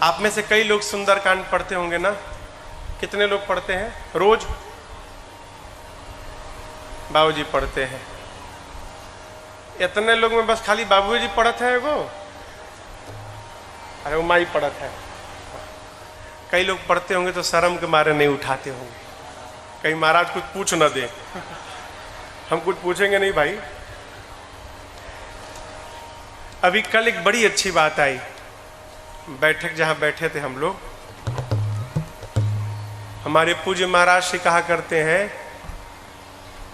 आप में से कई लोग सुंदरकांड पढ़ते होंगे ना? कितने लोग पढ़ते हैं रोज? बाबूजी पढ़ते हैं। इतने लोग में बस खाली बाबूजी पढ़ते हैं वो? अरे वो माई पढ़त है। कई लोग पढ़ते होंगे तो शर्म के मारे नहीं उठाते होंगे, कहीं महाराज कुछ पूछ न दे। हम कुछ पूछेंगे नहीं भाई। अभी कल एक बड़ी अच्छी बात आई, बैठक जहां बैठे थे हम लोग, हमारे पूज्य महाराज से कहा करते हैं,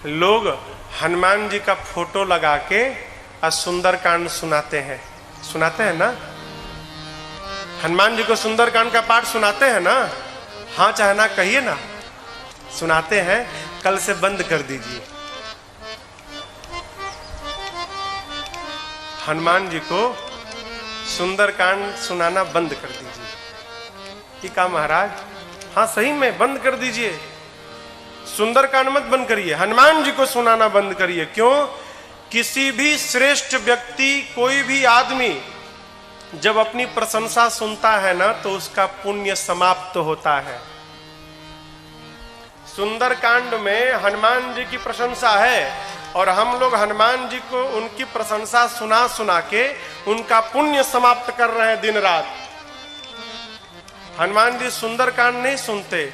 लोग हनुमान जी का फोटो लगा के और सुंदरकांड सुनाते हैं। सुनाते हैं ना? हनुमान जी को सुंदरकांड का पाठ सुनाते हैं ना? हाँ चाहे ना कहिए ना, सुनाते हैं। कल से बंद कर दीजिए। हनुमान जी को सुंदरकांड सुनाना बंद कर दीजिए। ये कहा महाराज? हाँ सही में बंद कर दीजिए। सुंदरकांड मत बंद करिए, हनुमान जी को सुनाना बंद करिए। क्यों? किसी भी श्रेष्ठ व्यक्ति, कोई भी आदमी जब अपनी प्रशंसा सुनता है ना तो उसका पुण्य समाप्त होता है। सुंदरकांड में हनुमान जी की प्रशंसा है और हम लोग हनुमान जी को उनकी प्रशंसा सुना सुना के उनका पुण्य समाप्त कर रहे हैं दिन रात। हनुमान जी सुंदरकांड नहीं सुनते,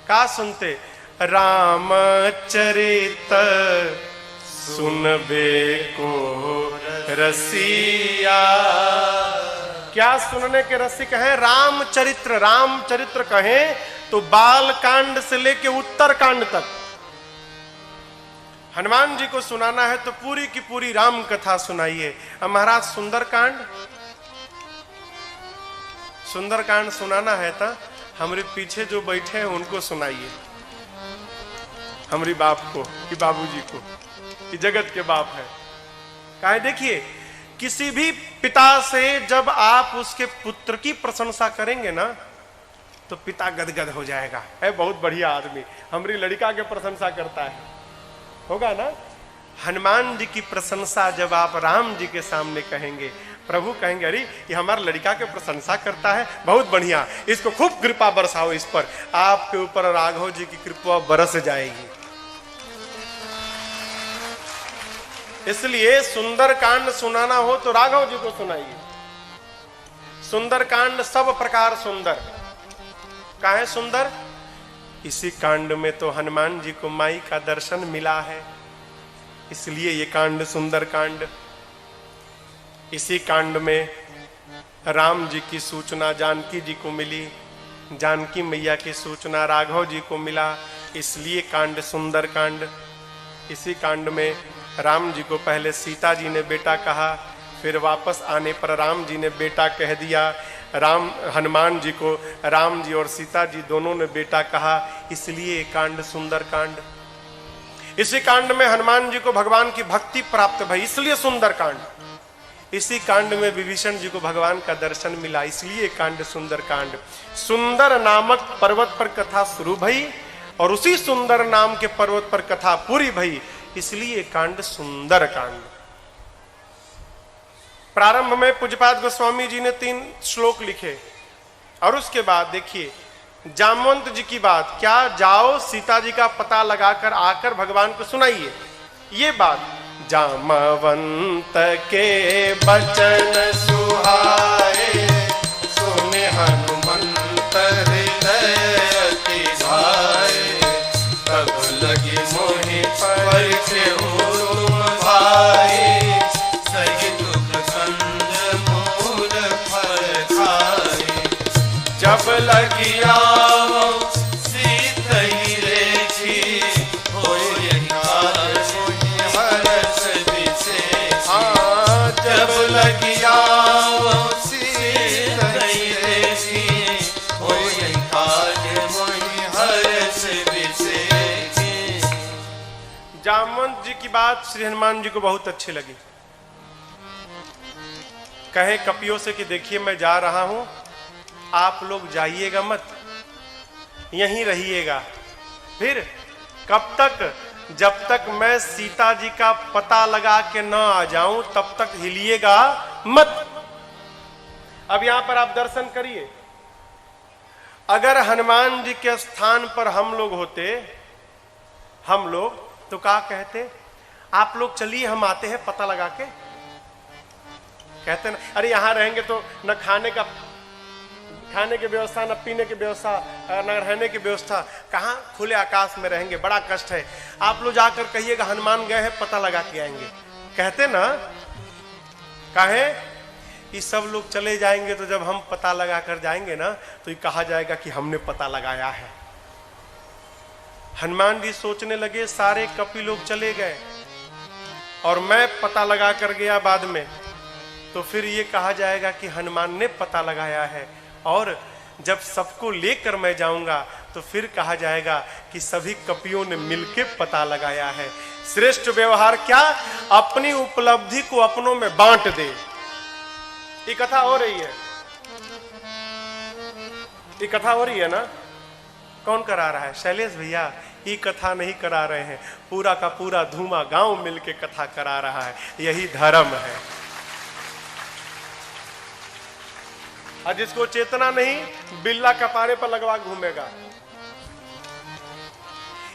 क्या सुनते? रामचरित सुनबे को रसिया। क्या सुनने के रसिक हैं? रामचरित्र। रामचरित्र कहें तो बाल कांड से लेके उत्तर कांड तक हनुमान जी को सुनाना है तो पूरी की पूरी राम कथा सुनाइए। अब महाराज सुंदरकांड, सुंदरकांड सुनाना है तो हमारे पीछे जो बैठे हैं उनको सुनाइए, हमारी बाप को कि बाबूजी को, कि जगत के बाप है। काहे? देखिए, किसी भी पिता से जब आप उसके पुत्र की प्रशंसा करेंगे ना तो पिता गदगद हो जाएगा। है बहुत बढ़िया आदमी, हमारी लड़का के प्रशंसा करता है, होगा ना? हनुमान जी की प्रशंसा जब आप राम जी के सामने कहेंगे, प्रभु कहेंगे अरे ये हमारा लड़का के प्रशंसा करता है, बहुत बढ़िया, इसको खूब कृपा बरसाओ इस पर। आपके ऊपर राघव जी की कृपा बरस जाएगी। इसलिए सुंदरकांड सुनाना हो तो राघव जी को सुनाइए। सुंदरकांड सब प्रकार सुंदर। काहे सुंदर? इसी कांड में तो हनुमान जी को माई का दर्शन मिला है, इसलिए ये कांड सुंदर कांड। इसी कांड में राम जी की सूचना जानकी जी को मिली, जानकी मैया की सूचना राघव जी को मिला, इसलिए कांड सुंदर कांड। इसी कांड में राम जी को पहले सीता जी ने बेटा कहा, फिर वापस आने पर राम जी ने बेटा कह दिया। राम हनुमान जी को राम जी और सीता जी दोनों ने बेटा कहा, इसलिए कांड सुंदर कांड। इसी कांड में हनुमान जी को भगवान की भक्ति प्राप्त भई, इसलिए सुंदर कांड। इसी कांड में विभीषण जी को भगवान का दर्शन मिला, इसलिए कांड सुंदर कांड। सुंदर नामक पर्वत पर कथा शुरू भई और उसी सुंदर नाम के पर्वत पर कथा पूरी भई, इसलिए कांड सुंदर कांड। प्रारंभ में पूज्यपाद गोस्वामी जी ने 3 श्लोक लिखे और उसके बाद देखिए जामवंत जी की बात, क्या जाओ सीता जी का पता लगाकर आकर भगवान को सुनाइए। ये बात जामवंत के बचन सुहाए, सुने हनुमंत हृदय अति भाए, तब लगी मोहि पर के उरुम भाई, सही दुख संग मूल फल खाए, जब लगी आओ सीतई रेखी, होय काज मोहि हरस विशेषी। हाँ, जब लगी आओ सीतई रेखी, होय काज मोहि हरस विशेषी। जामवंत जी की बात श्री हनुमान जी को बहुत अच्छी लगी। कहे कपियों से कि देखिए मैं जा रहा हूं, आप लोग जाइएगा मत, यहीं रहिएगा। फिर कब तक? जब तक मैं सीता जी का पता लगा के न आ जाऊं तब तक हिलिएगा मत। अब यहां पर आप दर्शन करिए, अगर हनुमान जी के स्थान पर हम लोग होते, हम लोग तो क्या कहते? आप लोग चलिए हम आते हैं पता लगा के। कहते ना, अरे यहां रहेंगे तो न खाने की व्यवस्था, न पीने की व्यवस्था, न रहने की व्यवस्था, कहां खुले आकाश में रहेंगे, बड़ा कष्ट है। आप लोग जाकर कहिएगा हनुमान गए हैं, पता लगा के आएंगे। कहते ना, काहे? ये सब लोग चले जाएंगे तो जब हम पता लगा कर जाएंगे ना तो ये कहा जाएगा कि हमने पता लगाया है। हनुमान जी सोचने लगे, सारे कपि लोग चले गए और मैं पता लगा कर गया बाद में, तो फिर ये कहा जाएगा कि हनुमान ने पता लगाया है। और जब सबको लेकर मैं जाऊंगा तो फिर कहा जाएगा कि सभी कपियों ने मिलकर पता लगाया है। श्रेष्ठ व्यवहार क्या? अपनी उपलब्धि को अपनों में बांट दे। ये कथा हो रही है, ये कथा हो रही है ना? कौन करा रहा है? शैलेश भैया। ये कथा नहीं करा रहे हैं, पूरा का पूरा धूमा गांव मिलके कथा करा रहा है। यही धर्म है। और जिसको चेतना नहीं, बिल्ला कपारे पर लगवा घूमेगा।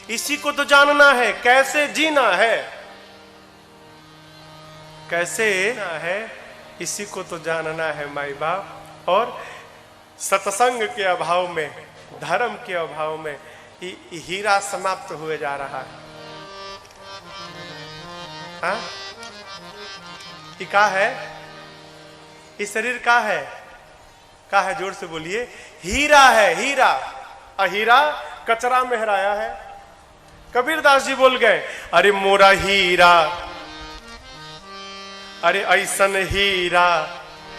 इसी को तो जानना है, कैसे जीना है, कैसे है, इसी को तो जानना है माई बाप। और सत्संग के अभाव में, धर्म के अभाव में हीरा समाप्त हुए जा रहा है। हाँ? ये क्या है? इस शरीर का है, का है? जोर से बोलिए। हीरा है, हीरा। हीरा कचरा में हराया है। कबीरदास जी बोल गए, अरे मोरा हीरा, अरे ऐसन हीरा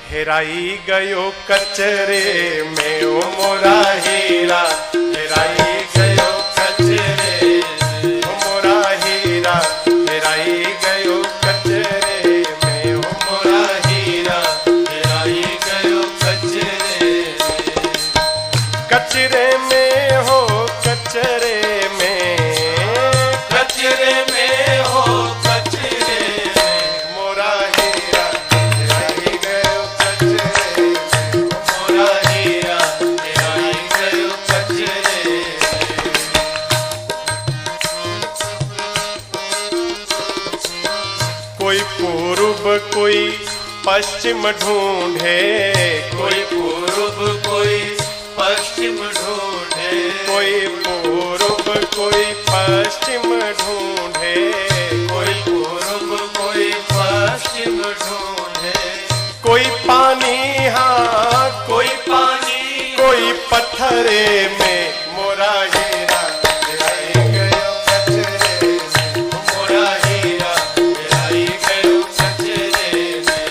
हेराई गयो कचरे में। ओ मोरा हीरा हेराई गयो कचरे, ओ मोरा हीरा हेराई गयो कचरे में। ओ मोरा हीरा हेराई गयो कचरे, कचरे में हो, कचरे में, कचरे में हो, कचरे में। मोरा हीरा हेराई गयो कचरे, मोरा हीरा हेराई गयो कचरे। कोई पूर्व कोई पश्चिम ढूंढे, कोई पूर्व कोई पश्चिम ढूंढे, कोई पूर्व कोई पश्चिम ढूंढे, कोई पूर्व कोई पश्चिम ढूंढे। कोई पानी, हाँ कोई पानी, कोई पत्थरे में। मोरा हीरा हेराई गयो कचरे में, मोरा हीरा हेराई गयो कचरे में।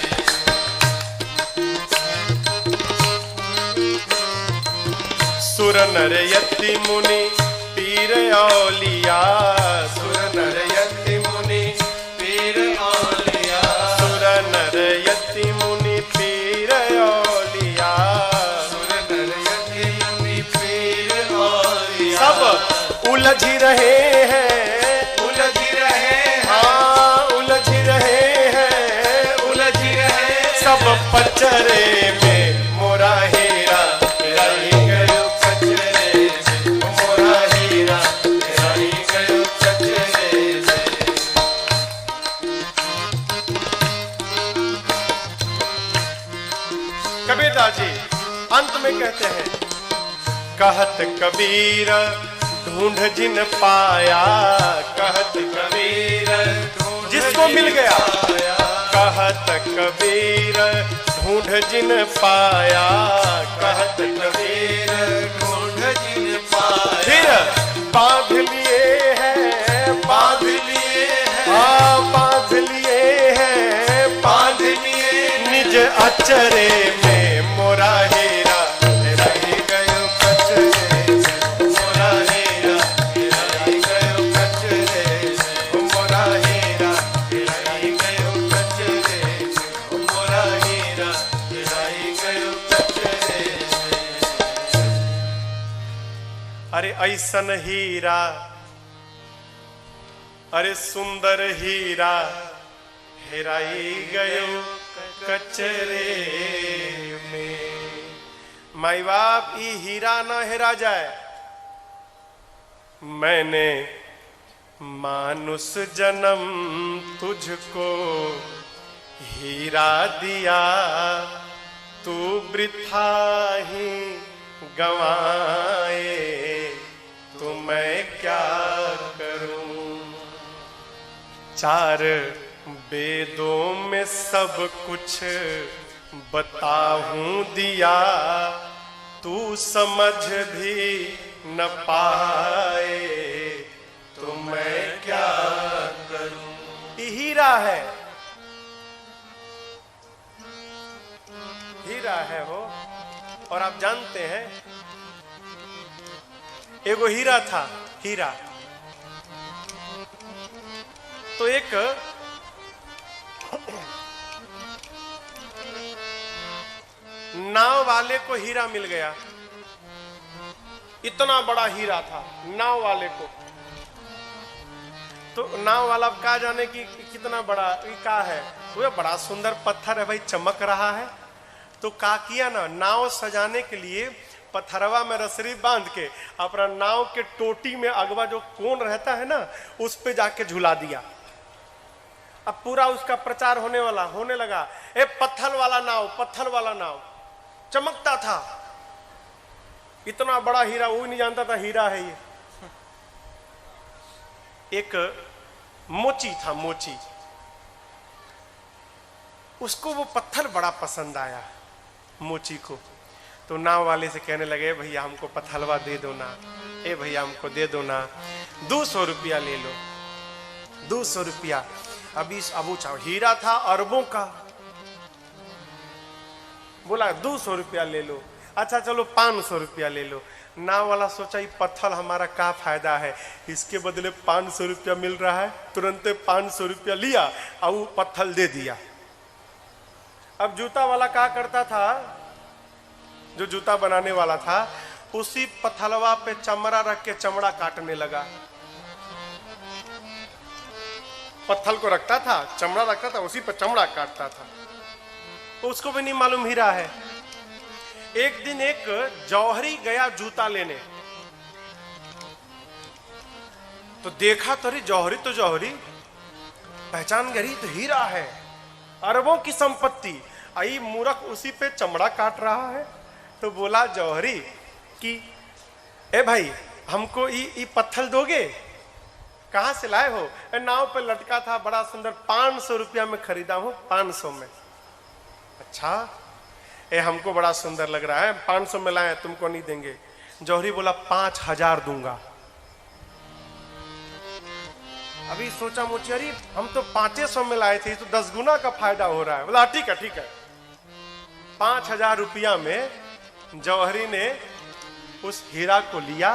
सुर नर यति मुनि पीर औलिया, सुर नर यति मुनि पीर औलिया, सुर नर यति मुनि पीर औलिया, सुर नर यति मुनि पीर औलिया। सब उलझ रहे हैं, उलझ रहे हैं, हाँ उलझ रहे हैं, उलझ रहे सब पचरे में। मोरा हीरा हेराई गयो कचरे में, मोरा हीरा हेराई गयो कचरे में। कबीरदास जी अंत में कहते हैं, कहत कबीर ढूंढ जिन पाया, कहत कबीर जिसको मिल गया, कहत कबीर ढूंढ जिन पाया, कहत कबीर ढूंढ जिन पाया। फिर बांध लिए हैं, बांध लिए हैं, हाँ बांध लिए हैं, बांध लिए निज अचरे में। मोरा हीरा हेराई गयो कचरे में, मोरा हीरा हेराई गयो कचरे में, मोरा हीरा हेराई गयो कचरे में, मोरा हीरा हेराई गयो कचरे में। अरे ऐसन हीरा, अरे सुंदर हीरा हेराई गयो कचरे में। माई बाप ई हीरा न हेरा जाए। मैंने मानुष जन्म तुझको हीरा दिया, तू वृथा ही गंवाए, तो मैं क्या करूं। चार वेदों में सब कुछ बताऊं दिया, तू समझ भी न पाए, तो मैं क्या करूं। ये हीरा है, हीरा है हो। और आप जानते हैं एगो हीरा था, हीरा तो एक नाव वाले को हीरा मिल गया। इतना बड़ा हीरा था नाव वाले को। तो नाव वाला क्या जाने कि कितना बड़ा क्या है, वो बड़ा सुंदर पत्थर है भाई, चमक रहा है। तो क्या किया ना, नाव सजाने के लिए पत्थरवा में रसरी बांध के अपना नाव के टोटी में अगवा जो कोन रहता है ना, उस पे जाके झुला दिया। अब पूरा उसका प्रचार होने लगा, ए पत्थर वाला नाव, पत्थर वाला नाव। चमकता था, इतना बड़ा हीरा, वो नहीं जानता था हीरा है ये। एक मोची था, मोची, उसको वो पत्थर बड़ा पसंद आया मोची को। तो नाव वाले से कहने लगे, भैया हमको पत्थलवा दे दो ना, ए भैया हमको दे दो ना, 200 रुपया ले लो, 200 रुपया। अभी अबू चाहो, हीरा था अरबों का, बोला 200 रुपया ले लो। अच्छा चलो 500 रुपया ले लो। नाव वाला सोचा ये पत्थर हमारा क्या फायदा है, इसके बदले 500 रुपया मिल रहा है। तुरंत 500 रुपया लिया और वो पत्थर दे दिया। अब जूता वाला क्या करता था, जो जूता बनाने वाला था, उसी पत्थलवा पे चमड़ा रख के चमड़ा काटने लगा। पत्थर को रखता था, चमड़ा रखता था, उसी पे चमड़ा काटता था। उसको भी नहीं मालूम हीरा है। एक दिन एक जौहरी गया जूता लेने, तो देखा तो जौहरी तो जौहरी, पहचान गई तो हीरा है, अरबों की संपत्ति। आई मूर्ख उसी पे चमड़ा काट रहा है। तो बोला जौहरी कि ए भाई हमको ये पत्थर दोगे, कहां से लाए हो? नाव पे लटका था, बड़ा सुंदर, 500 रुपया में खरीदा हूं, 500 में। अच्छा, ए हमको बड़ा सुंदर लग रहा है, 500 में लाए, तुमको नहीं देंगे। जौहरी बोला 5000 दूंगा। अभी सोचा मोचियारी, हम तो 500 में लाए थे, तो 10 गुना का फायदा हो रहा है। बोला ठीक है ठीक है। 5000 रुपया में जौहरी ने उस हीरा को लिया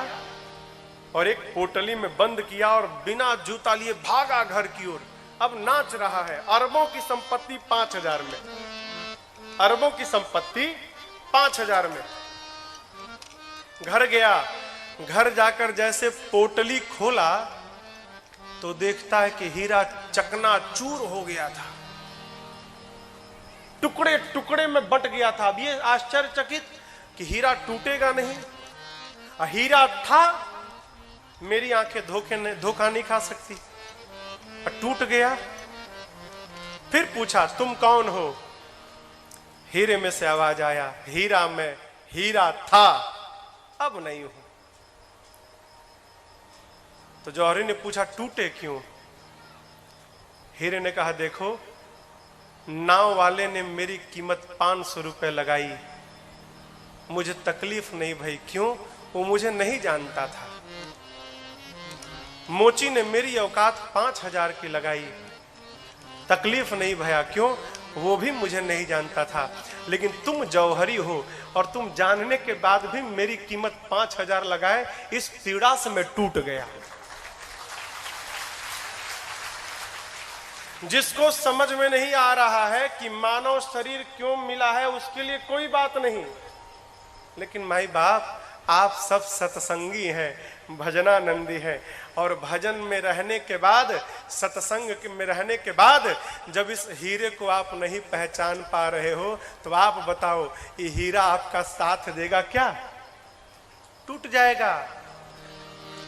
और एक पोटली में बंद किया और बिना जूता लिए भागा घर की ओर। अब नाच रहा है। अरबों की संपत्ति 5000 में, अरबों की संपत्ति 5000 में। घर गया, घर जाकर जैसे पोटली खोला तो देखता है कि हीरा चकनाचूर हो गया था, टुकड़े टुकड़े में बट गया था। अब ये आश्चर्यचकित कि हीरा टूटेगा नहीं, हीरा था, मेरी आंखें धोखा नहीं खा सकती, टूट गया। फिर पूछा तुम कौन हो? हीरे में से आवाज आया, हीरा में, हीरा था, अब नहीं हूं। तो जौहरी ने पूछा टूटे क्यों? हीरे ने कहा देखो, नाव वाले ने मेरी कीमत 500 रुपए लगाई, मुझे तकलीफ नहीं भाई। क्यों? वो मुझे नहीं जानता था। मोची ने मेरी औकात 5000 की लगाई, तकलीफ नहीं भया। क्यों? वो भी मुझे नहीं जानता था। लेकिन तुम जौहरी हो और तुम जानने के बाद भी मेरी कीमत 5000 लगाए, इस पीड़ा से मैं टूट गया। जिसको समझ में नहीं आ रहा है कि मानव शरीर क्यों मिला है, उसके लिए कोई बात नहीं। लेकिन माई बाप, आप सब सत्संगी हैं, भजनानंदी हैं। और भजन में रहने के बाद, सत्संग में रहने के बाद जब इस हीरे को आप नहीं पहचान पा रहे हो तो आप बताओ ये हीरा आपका साथ देगा क्या? टूट जाएगा।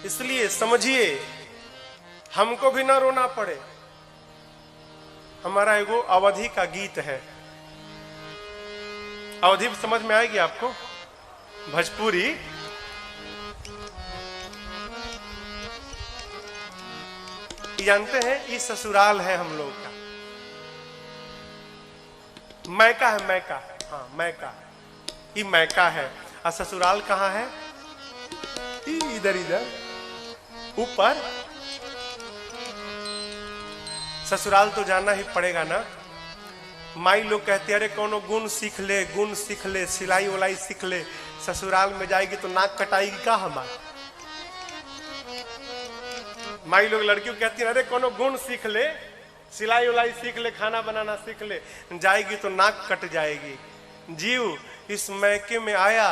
इसलिए समझिए, हमको भी ना रोना पड़े। हमारा एगो अवधि का गीत है, अवधि समझ में आएगी आपको, भोजपुरी। जानते हैं ये ससुराल है हम लोग का, मैका है, मैका, हाँ मैका, ये मैका है। और ससुराल कहाँ है? इधर इधर ऊपर। ससुराल तो जाना ही पड़ेगा ना। माई लोग कहते अरे कोनो गुण सीख ले, गुण सीख ले, सिलाई उलाई सीख ले। ससुराल में जाएगी तो नाक कटाएगी का हमारा? माई लोग लड़कियों कहती है अरे कोनो गुण सीख ले, सिलाई उलाई सीख ले, खाना बनाना सीख ले। जाएगी तो नाक कट जाएगी। जीव इस मैके में आया,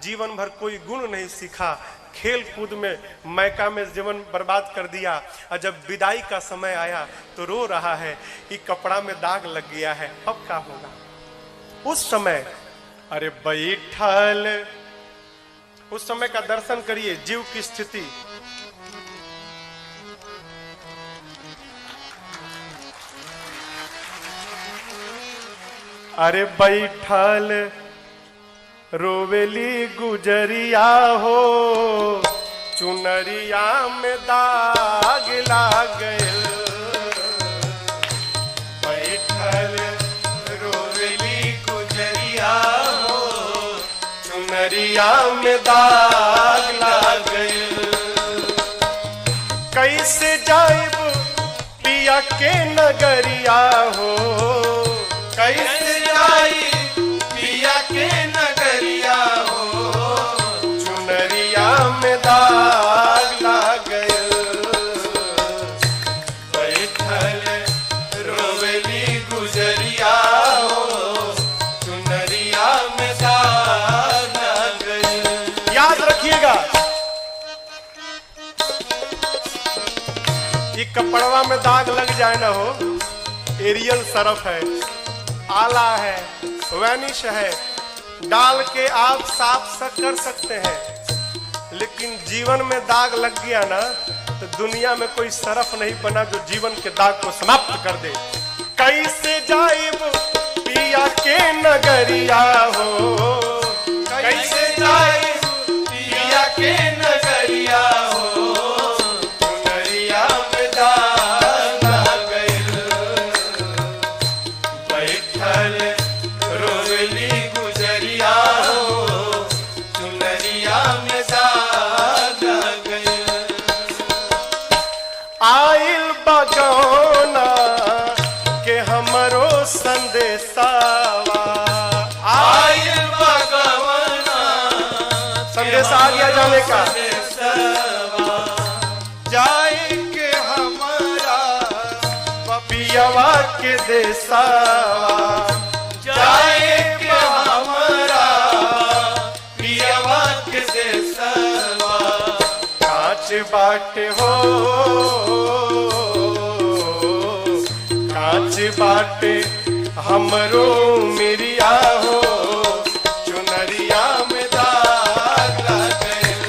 जीवन भर कोई गुण नहीं सीखा, खेल कूद में मैका में जीवन बर्बाद कर दिया। और जब विदाई का समय आया तो रो रहा है कि कपड़ा में दाग लग गया है, अब क्या होगा? उस समय अरे बैठल, उस समय का दर्शन करिए, जीव की स्थिति। अरे बैठल रोवेली गुजरिया हो, चुनरिया में दाग लाग गइल। बैठल रोवेली गुजरिया हो, चुनरिया में दाग लाग गइल। कैसे जाइब पिया के नगरिया हो, कैसे जाइब पिया के नगरिया हो, चुनरिया में दाग लाग गइल। बैठल रोवेली गुजरिया हो, चुनरिया में दाग लाग गइल। याद रखिएगा, ये कपड़वा में दाग लग जाए ना हो, एरियल सरफ है, आला है, वैनिश है, डाल के आप साफ कर सकते हैं। लेकिन जीवन में दाग लग गया ना तो दुनिया में कोई सरफ नहीं बना जो जीवन के दाग को समाप्त कर दे। कैसे जाइब पिया के नगरिया हो, कैसे जाइब पिया के नगरिया हो, चुनरिया में दाग लाग गइल। बैठल रोवेली गुजरिया हो, चुनरिया में दाग लाग गइल। आइल बगौना के हमरो संदेशावा, आइल बगौना संदेश आ गया जाने का, जाए के हमारा पियवा के देसावा, जाए के हमारा पियवा के देसावा। कांच बाटे हो, कांच बाटे हमरो मिरिया हो, चुनरिया में दाग लाग गइल।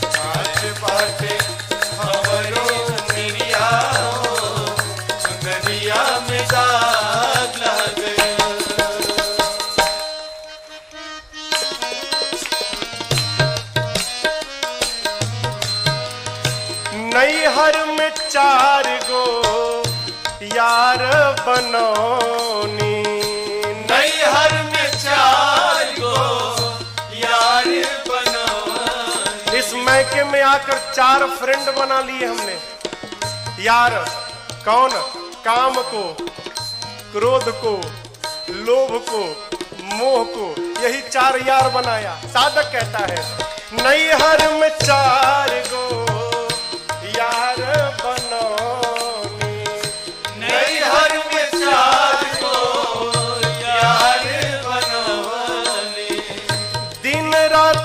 कांच बाटे हमरो मिरिया हो, चुनरिया में दाग लाग गइल। नैहर में 4 गो यार बनौनी, नैहर में 4 गो यार बनौनी। इस मैके में आकर 4 फ्रेंड बना लिए हमने। यार कौन? काम को, क्रोध को, लोभ को, मोह को, यही 4 यार बनाया। साधक कहता है नैहर में 4 गो यार बनौनी, नैहर में 4 गो यार बनौनी। दिन रात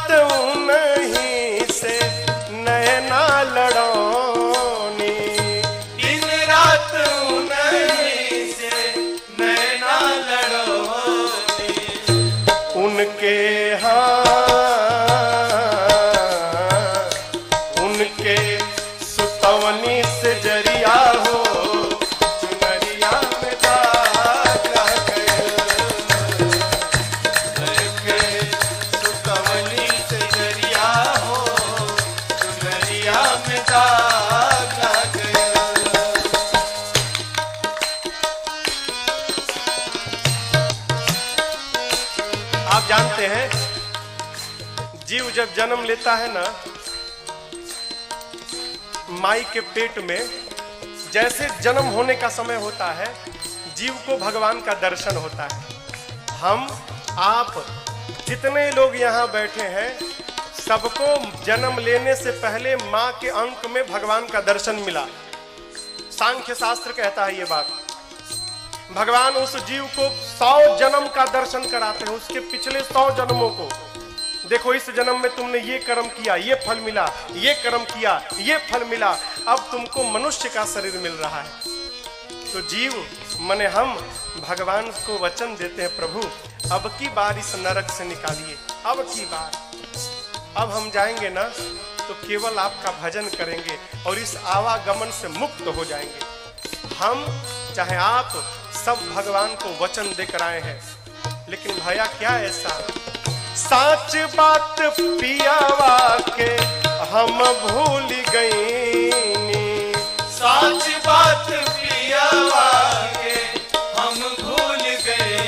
जानते हैं जीव जब जन्म लेता है ना माई के पेट में, जैसे जन्म होने का समय होता है जीव को भगवान का दर्शन होता है। हम आप जितने लोग यहाँ बैठे हैं सबको जन्म लेने से पहले माँ के अंक में भगवान का दर्शन मिला। सांख्य शास्त्र कहता है ये बात। भगवान उस जीव को 100 जन्म का दर्शन कराते हैं, उसके पिछले 100 जन्मों को। देखो इस जन्म में तुमने ये कर्म किया, ये फल मिला, ये कर्म किया, ये फल मिला, अब तुमको मनुष्य का शरीर मिल रहा है। तो जीव माने हम भगवान को वचन देते हैं, प्रभु अब की बार इस नरक से निकालिए, अब की बार। अब हम जाएंगे ना तो केवल आपका भजन करेंगे और इस आवागमन से मुक्त हो जाएंगे। हम चाहे आप सब भगवान को वचन देकर आए हैं, लेकिन भैया क्या ऐसा साच बात पियावा के हम भूल गईनी, साच बात पियावा के हम भूल गए,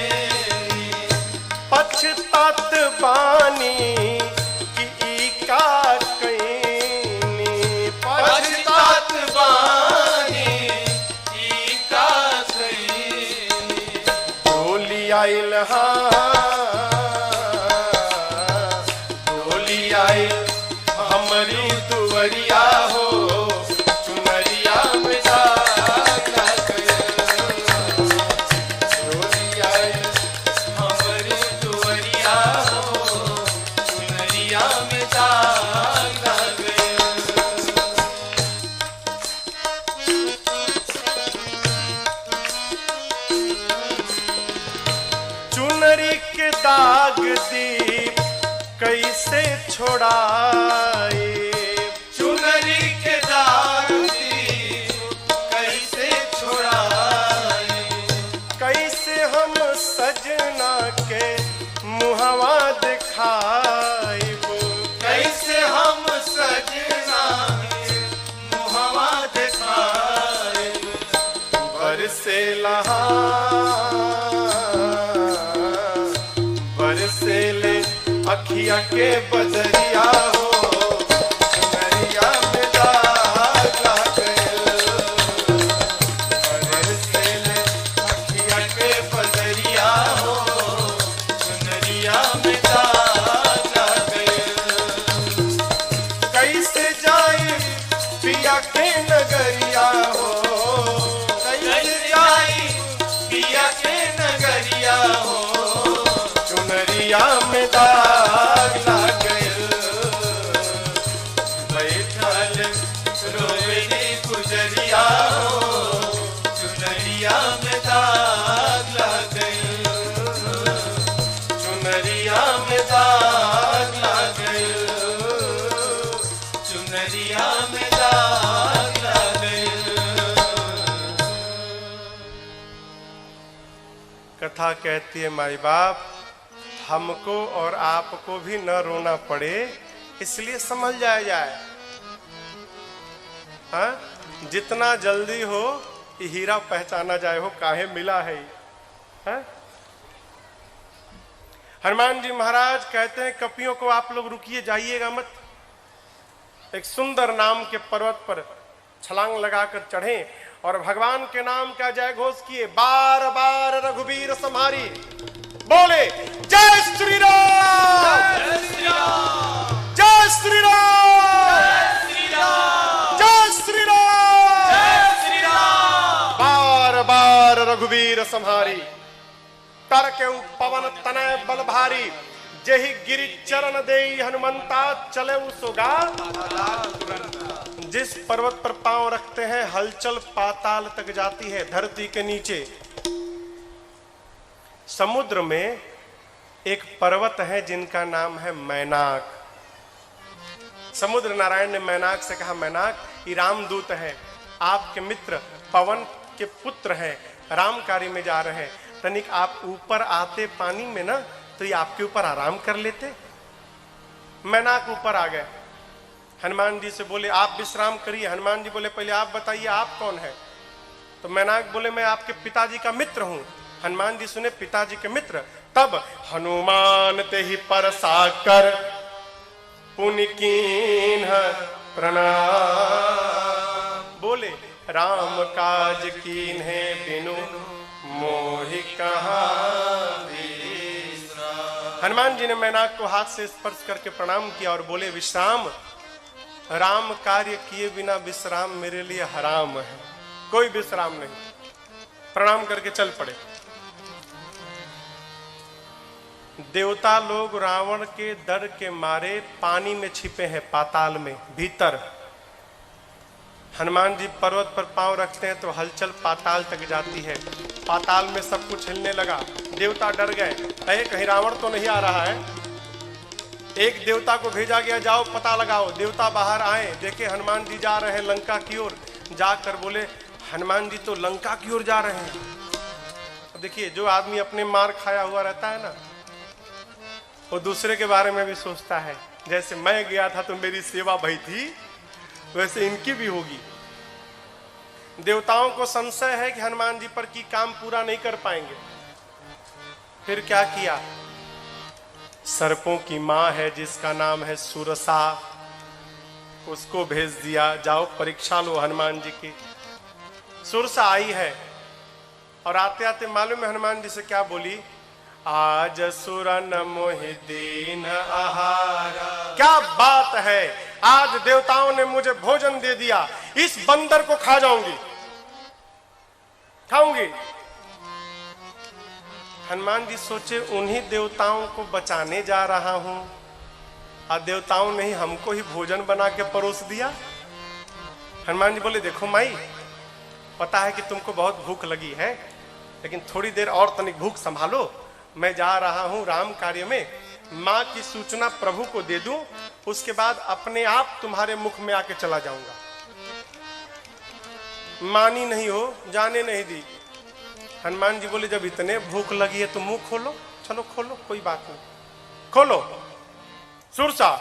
पछतात बानी कि ई का कईनी, पछतात बानी ई का कईनी, डोली आइल हमारी दुवरिया हो, चुनरिया में दाग लग गया, डोली आए हमारी दुवरिया हो, चुनरिया में दाग लग गया। चुनरी के दाग दीप कैसे छोड़ाए, चुनरी के दाग दीप कैसे छोड़ाए, कैसे हम सजना के मुहवा दिखाइबो, कैसे हम सजना के मुहवा दिखाए, बरसे लहा बरसे ले अखिया के बदरिया हो, चुनरिया में दाग लग गइल, बरसे ले अखिया के बदरिया हो, चुनरिया में दाग लग गइल, कैसे जाए पिया के नगरिया हो, कैसे जाई पिया के नगरिया हो, चुनरिया में दाग लग गइल, बैठल रोवेली गुजरिया हो, चुनरिया में दाग लग गइल, चुनरिया में दाग लग गइल, चुनरिया में दाग लग गइल। कथा कहती है माई बाप हमको और आपको भी न रोना पड़े, इसलिए समझ जाए। हाँ? जितना जल्दी हो ये हीरा पहचाना जाए हो काहे मिला है। हाँ? हनुमान जी महाराज कहते हैं कपियों को आप लोग रुकिए, जाइएगा मत। एक सुंदर नाम के पर्वत पर छलांग लगाकर चढ़े और भगवान के नाम का जय घोष किए, बार बार रघुवीर संहारी, बोले जय श्री राम, जय श्री राम, जय श्री राम, जय श्री राम, जय श्री राम, जय श्री राम, बार बार रघुवीर संहारी, कर के पवन तनय बल भारी, जेहि गिरि चरण देई हनुमंता, चले उसोगा। जिस पर्वत पर पांव रखते हैं हलचल पाताल तक जाती है, धरती के नीचे। समुद्र में एक पर्वत है जिनका नाम है मैनाक। समुद्र नारायण ने मैनाक से कहा, मैनाक ये रामदूत है, आपके मित्र पवन के पुत्र हैं, राम कार्य में जा रहे हैं, तनिक आप ऊपर आते पानी में ना तो ये आपके ऊपर आराम कर लेते। मैनाक ऊपर आ गए, हनुमान जी से बोले आप विश्राम करिए। हनुमान जी बोले पहले आप बताइए आप कौन है। तो मैनाक बोले मैं आपके पिताजी का मित्र हूं, हनुमान जी सुने पिताजी के मित्र। तब हनुमान ते ही परसाकर पुनि कीन्ह प्रणाम। बोले राम काज कीन्हे बिनु मोहि कहाँ विश्राम। हनुमान जी ने मैनाक को हाथ से स्पर्श करके प्रणाम किया और बोले विश्राम, राम कार्य किए बिना विश्राम मेरे लिए हराम है, कोई विश्राम नहीं। प्रणाम करके चल पड़े। देवता लोग रावण के डर के मारे पानी में छिपे हैं, पाताल में भीतर। हनुमान जी पर्वत पर पांव रखते हैं तो हलचल पाताल तक जाती है। पाताल में सब कुछ हिलने लगा। देवता डर गए, अरे कहीं रावण तो नहीं आ रहा है। एक देवता को भेजा गया, जाओ पता लगाओ। देवता बाहर आए, देखे हनुमान जी जा रहे हैं लंका की ओर। जाकर बोले हनुमान जी तो लंका की ओर जा रहे हैं। देखिए जो आदमी अपने मार खाया हुआ रहता है ना, वो दूसरे के बारे में भी सोचता है। जैसे मैं गया था तो मेरी सेवा भई थी, वैसे इनकी भी होगी। देवताओं को संशय है कि हनुमान जी पर की काम पूरा नहीं कर पाएंगे। फिर क्या किया, सर्पों की मां है जिसका नाम है सुरसा, उसको भेज दिया, जाओ परीक्षा लो हनुमान जी की। सुरसा आई है और आते आते मालूम है हनुमान जी से क्या बोली, आज सुरन मोहि दीन आहारा। क्या बात है, आज देवताओं ने मुझे भोजन दे दिया, इस बंदर को खा जाऊंगी, खाऊंगी। हनुमान जी सोचे उन्हीं देवताओं को बचाने जा रहा हूं, और देवताओं ने ही हमको ही भोजन बना के परोस दिया। हनुमान जी बोले देखो माई, पता है कि तुमको बहुत भूख लगी है, लेकिन थोड़ी देर और तनिक भूख संभालो। मैं जा रहा हूं राम कार्य में, मां की सूचना प्रभु को दे दूं, उसके बाद अपने आप तुम्हारे मुख में आके चला जाऊंगा। मानी नहीं हो, जाने नहीं दी। हनुमान जी बोले जब इतने भूख लगी है तो मुंह खोलो, चलो खोलो, कोई बात नहीं, खोलो। सुरसा,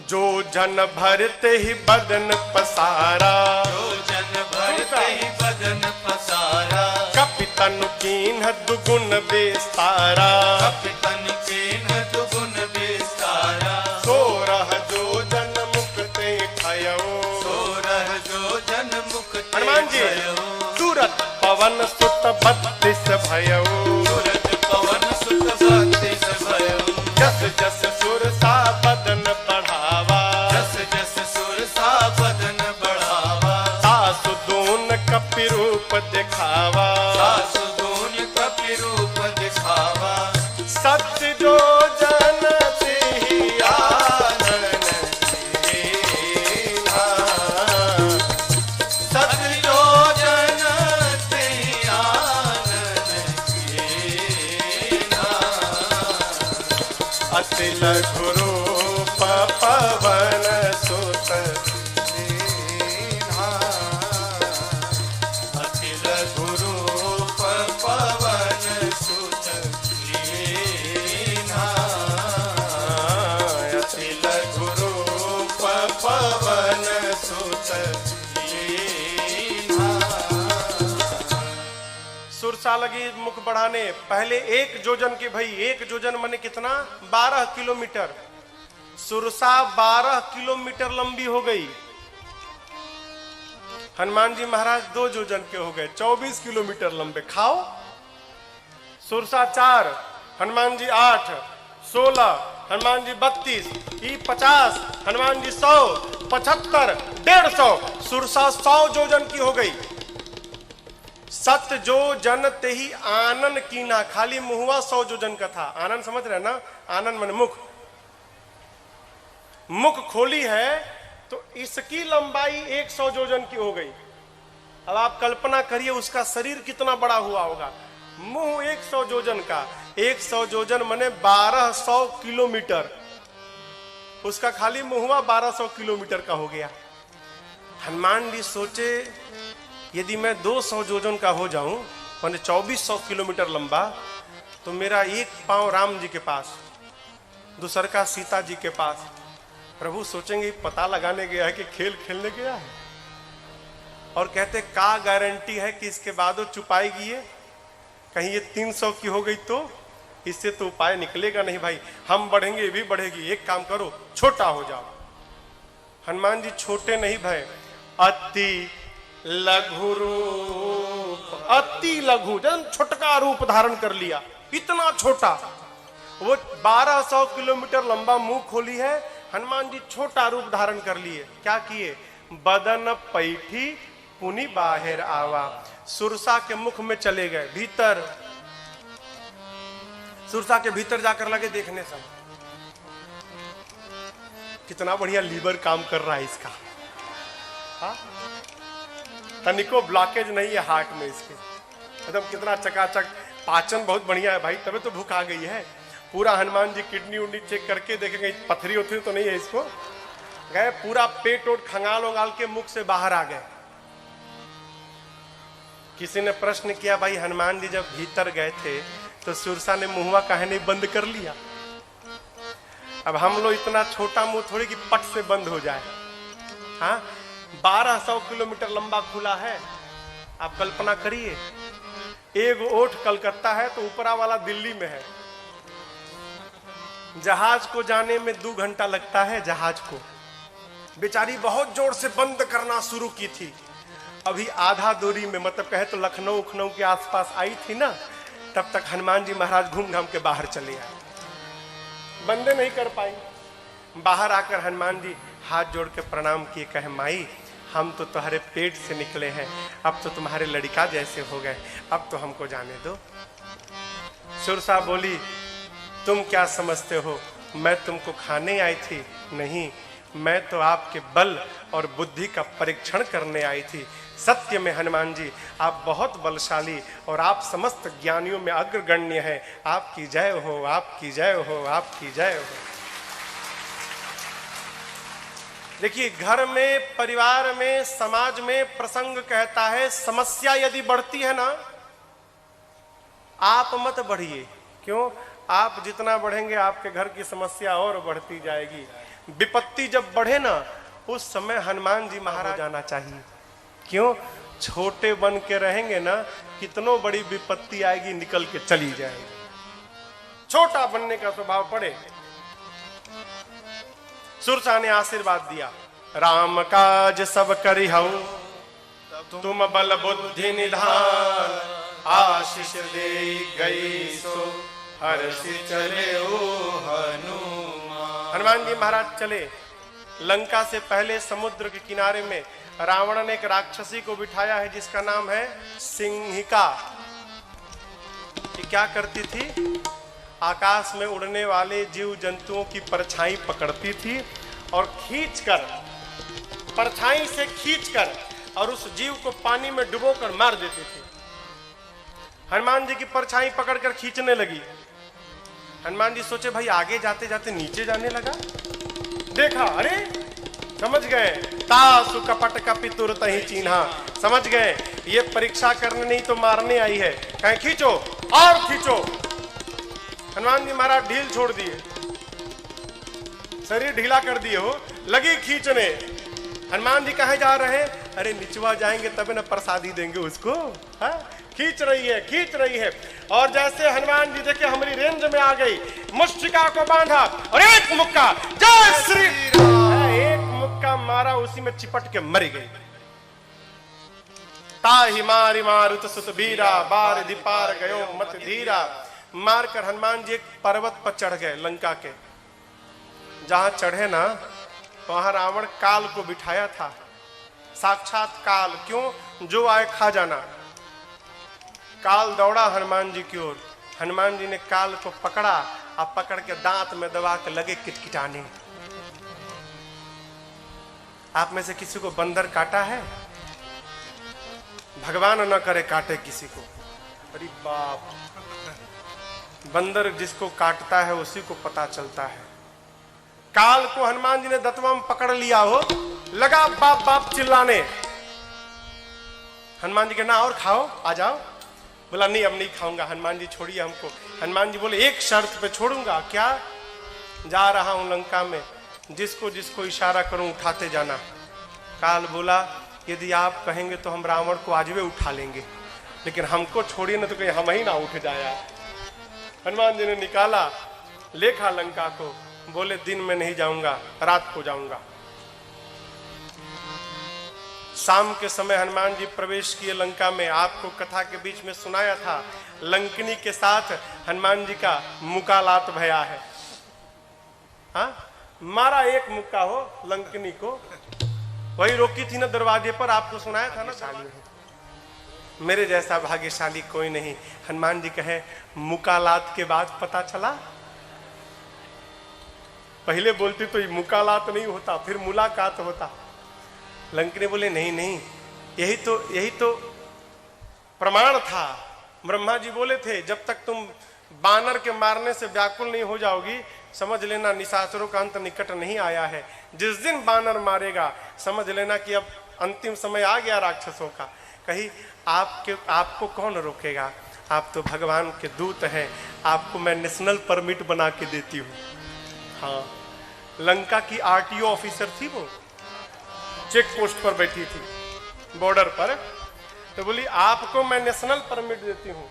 जो जन भरते ही बदन पसारा, जो जन भरते ही बदन पसारा, कपितन कीन्ह दुगुन विस्तारा, कपितन कीन्ह दुगुन विस्तारा, सोरह जो जन मुक्ते खयो, सोरह जो जन मुक्ते हनुमान जी सूरत पवन सुत 32 भयो, सूरत पवन सुत 32 भयो, जस जस सुरसा बदन बढ़ावा, जस जस सुरसा बदन बढ़ावा, सासु दून कपि रूप दिखावा, सासु दून कपि रूप दिखावा, सत्य जो जन ही आनन दीना, सत्य जो जन ते आनन कीना, अतिल गुरु पवन सुत दीना, अखिल गुरु पवन सुत लीना, अतिल गुरु पवन सुत लीना। सुरसा लगी मुख बढ़ाने। पहले एक जोजन के भाई, एक जोजन माने कितना, 12 किलोमीटर। सुरसा 12 किलोमीटर लंबी हो गई। हनुमान जी महाराज 2 जोजन के हो गए, 24 किलोमीटर लंबे। खाओ। सुरसा 4, हनुमान जी 8, 16, हनुमान जी 32, ई 50, हनुमान जी 100, 75, 150। सुरसा 100 जोजन की हो गई। सत जो जन ते ही आनन कीना, खाली मुहुआ 100 जोजन का था। आनन समझ रहे ना, आनन मन मुख, मुख खोली है तो इसकी लंबाई 100 जोजन की हो गई। अब आप कल्पना करिए उसका शरीर कितना बड़ा हुआ होगा। मुंह 100 जोजन का, 100 जोजन माने 1200 किलोमीटर। उसका खाली मुहुआ 1200 किलोमीटर का हो गया। हनुमान जी सोचे यदि मैं 200 जोजन का हो जाऊं, माने 2400 किलोमीटर लंबा, तो मेरा एक पांव राम जी के पास, दूसर का सीता जी के पास। प्रभु सोचेंगे पता लगाने गया है कि खेल खेलने गया है। और कहते का गारंटी है कि इसके बाद वो चुपाएगी ये, कहीं ये 300 की हो गई तो इससे तो उपाय निकलेगा नहीं भाई, हम बढ़ेंगे ये भी बढ़ेगी, एक काम करो छोटा हो जाओ। हनुमान जी छोटे नहीं भय, अति लघु रूप, अति लघु, जब छोटका रूप धारण कर लिया, इतना छोटा। वो 1200 किलोमीटर लंबा मुंह खोली है, हनुमान जी छोटा रूप धारण कर लिए। क्या किए? बदन पैठी पुनि बाहर आवा, सुरसा के मुख में चले गए, भीतर, सुरसा के भीतर जाकर लगे देखने सब। कितना बढ़िया लीवर काम कर रहा है इसका, तनिको ब्लॉकेज नहीं है हार्ट में इसके, एकदम कितना चकाचक, पाचन बहुत बढ़िया है भाई, तभी तो भूख आ गई है। पूरा हनुमान जी किडनी उडनी चेक करके देखेंगे पथरी उथरी तो नहीं है इसको, गए पूरा पेट ओट खंगाल उंगाल के मुख से बाहर आ गए। किसी ने प्रश्न किया, भाई हनुमान जी जब भीतर गए थे तो सुरसा ने मुंहवा काहे नहीं बंद कर लिया? अब हम लोग इतना छोटा मुंह थोड़ी कि पट से बंद हो जाए। हाँ, 1200 किलोमीटर लंबा खुला है, आप कल्पना करिए, एक ओठ कलकत्ता है तो ऊपरा वाला दिल्ली में है। जहाज को जाने में 2 घंटा लगता है, जहाज को बेचारी बहुत जोर से बंद करना शुरू की थी, अभी आधा दूरी में, मतलब कहे तो लखनऊ उखनऊ के आसपास आई थी ना, तब तक हनुमान जी महाराज घूम घाम के बाहर चले आए, बंदे नहीं कर पाई। बाहर आकर हनुमान जी हाथ जोड़ के प्रणाम किए, कहे माई हम तो तुम्हारे पेट से निकले हैं, अब तो तुम्हारे लड़का जैसे हो गए, अब तो हमको जाने दो। सुरसा बोली, तुम क्या समझते हो, मैं तुमको खाने आई थी? नहीं, मैं तो आपके बल और बुद्धि का परीक्षण करने आई थी। सत्य में हनुमान जी आप बहुत बलशाली और आप समस्त ज्ञानियों में अग्रगण्य हैं। आपकी जय हो, आपकी जय हो, आपकी जय हो। देखिए, घर में, परिवार में, समाज में प्रसंग कहता है, समस्या यदि बढ़ती है ना, आप मत बढ़िए। क्यों? आप जितना बढ़ेंगे आपके घर की समस्या और बढ़ती जाएगी। विपत्ति जब बढ़े ना, उस समय हनुमान जी महाराज जाना चाहिए। क्यों? छोटे बन के रहेंगे ना, कितनों बड़ी विपत्ति आएगी निकल के चली जाएगी। छोटा बनने का स्वभाव पड़े। सुरसा ने आशीर्वाद दिया, राम काज सब करिहु, तुम बल बुद्धि निधान, आशीष दे गई सो हर्षि चले ओ हनुमान। हनुमान जी महाराज चले। लंका से पहले समुद्र के किनारे में रावण ने एक राक्षसी को बिठाया है जिसका नाम है सिंहिका। ये क्या करती थी? आकाश में उड़ने वाले जीव जंतुओं की परछाई पकड़ती थी और खींचकर, परछाई से खींचकर और उस जीव को पानी में डुबोकर मार देती थी। हनुमान जी की परछाई पकड़कर खींचने लगी। हनुमान जी सोचे भाई आगे जाते जाते नीचे जाने लगा। देखा, अरे समझ गए, तासु कपट कपि तुरत ही चिन्हा, समझ गए ये परीक्षा करने नहीं तो मारने आई है। कहें खींचो और खींचो। हनुमान जी महाराज ढील छोड़ दिए, शरीर ढीला कर दिए हो, लगी खींचने। हनुमान जी कहाँ जा रहे हैं? अरे निचवा जाएंगे तब न प्रसादी देंगे उसको। हाँ, खींच रही है, खींच रही है। और जैसे हनुमान जी देखे हमारी रेंज में आ गई, मुष्टिका को बांधा और एक मुक्का, जय श्री राम, एक मुक्का मारा, उसी में चिपट के मर गई। ताहि मारि मारुत सुत बीरा, बार दीपार गयो मत धीरा। मारकर हनुमान जी एक पर्वत पर चढ़ गए लंका के। जहां चढ़े ना, वहां रावण काल को बिठाया था, साक्षात काल। क्यों? जो आए खा जाना। काल दौड़ा हनुमान जी की ओर। हनुमान जी ने काल को पकड़ा और पकड़ के दांत में दबा के लगे किटकिटाने। आप में से किसी को बंदर काटा है? भगवान न करे काटे किसी को। अरे बाप, बंदर जिसको काटता है उसी को पता चलता है। काल को हनुमान जी ने दतवा में पकड़ लिया हो, लगा बाप बाप चिल्लाने। हनुमान जी के ना और खाओ, आ जाओ। बोला नहीं अब नहीं खाऊंगा। हनुमान जी छोड़िए हमको। हनुमान जी बोले एक शर्त पे छोड़ूंगा। क्या? जा रहा हूं लंका में, जिसको जिसको इशारा करूं उठाते जाना। काल बोला यदि आप कहेंगे तो हम रावण को आज भी उठा लेंगे। लेकिन हमको छोड़िए ना तो कहीं हम ही ना उठ जाया। हनुमान जी ने निकाला, लेखा लंका को, बोले दिन में नहीं जाऊंगा, रात को जाऊंगा। शाम के समय हनुमान जी प्रवेश किए लंका में। आपको कथा के बीच में सुनाया था, लंकनी के साथ हनुमान जी का मुकालात भया है। हाँ, मारा एक मुक्का हो लंकनी को, वही रोकी थी ना दरवाजे पर, आपको सुनाया था ना। मेरे जैसा भाग्यशाली कोई नहीं। हनुमान जी कहे मुकालात के बाद पता चला, पहले बोलती तो मुकालात नहीं होता, फिर मुलाकात होता। लंकनी बोले नहीं नहीं, यही तो प्रमाण था। ब्रह्मा जी बोले थे जब तक तुम बानर के मारने से व्याकुल नहीं हो जाओगी, समझ लेना निशाचरों का अंत निकट नहीं आया है। जिस दिन बानर मारेगा समझ लेना कि अब अंतिम समय आ गया राक्षसों का। कही आपको कौन रोकेगा, आप तो भगवान के दूत हैं, आपको मैं नेशनल परमिट बना के देती हूँ। हाँ, लंका की आरटीओ ऑफिसर थी, वो चेक पोस्ट पर बैठी थी बॉर्डर पर, तो बोली आपको मैं नेशनल परमिट देती हूँ,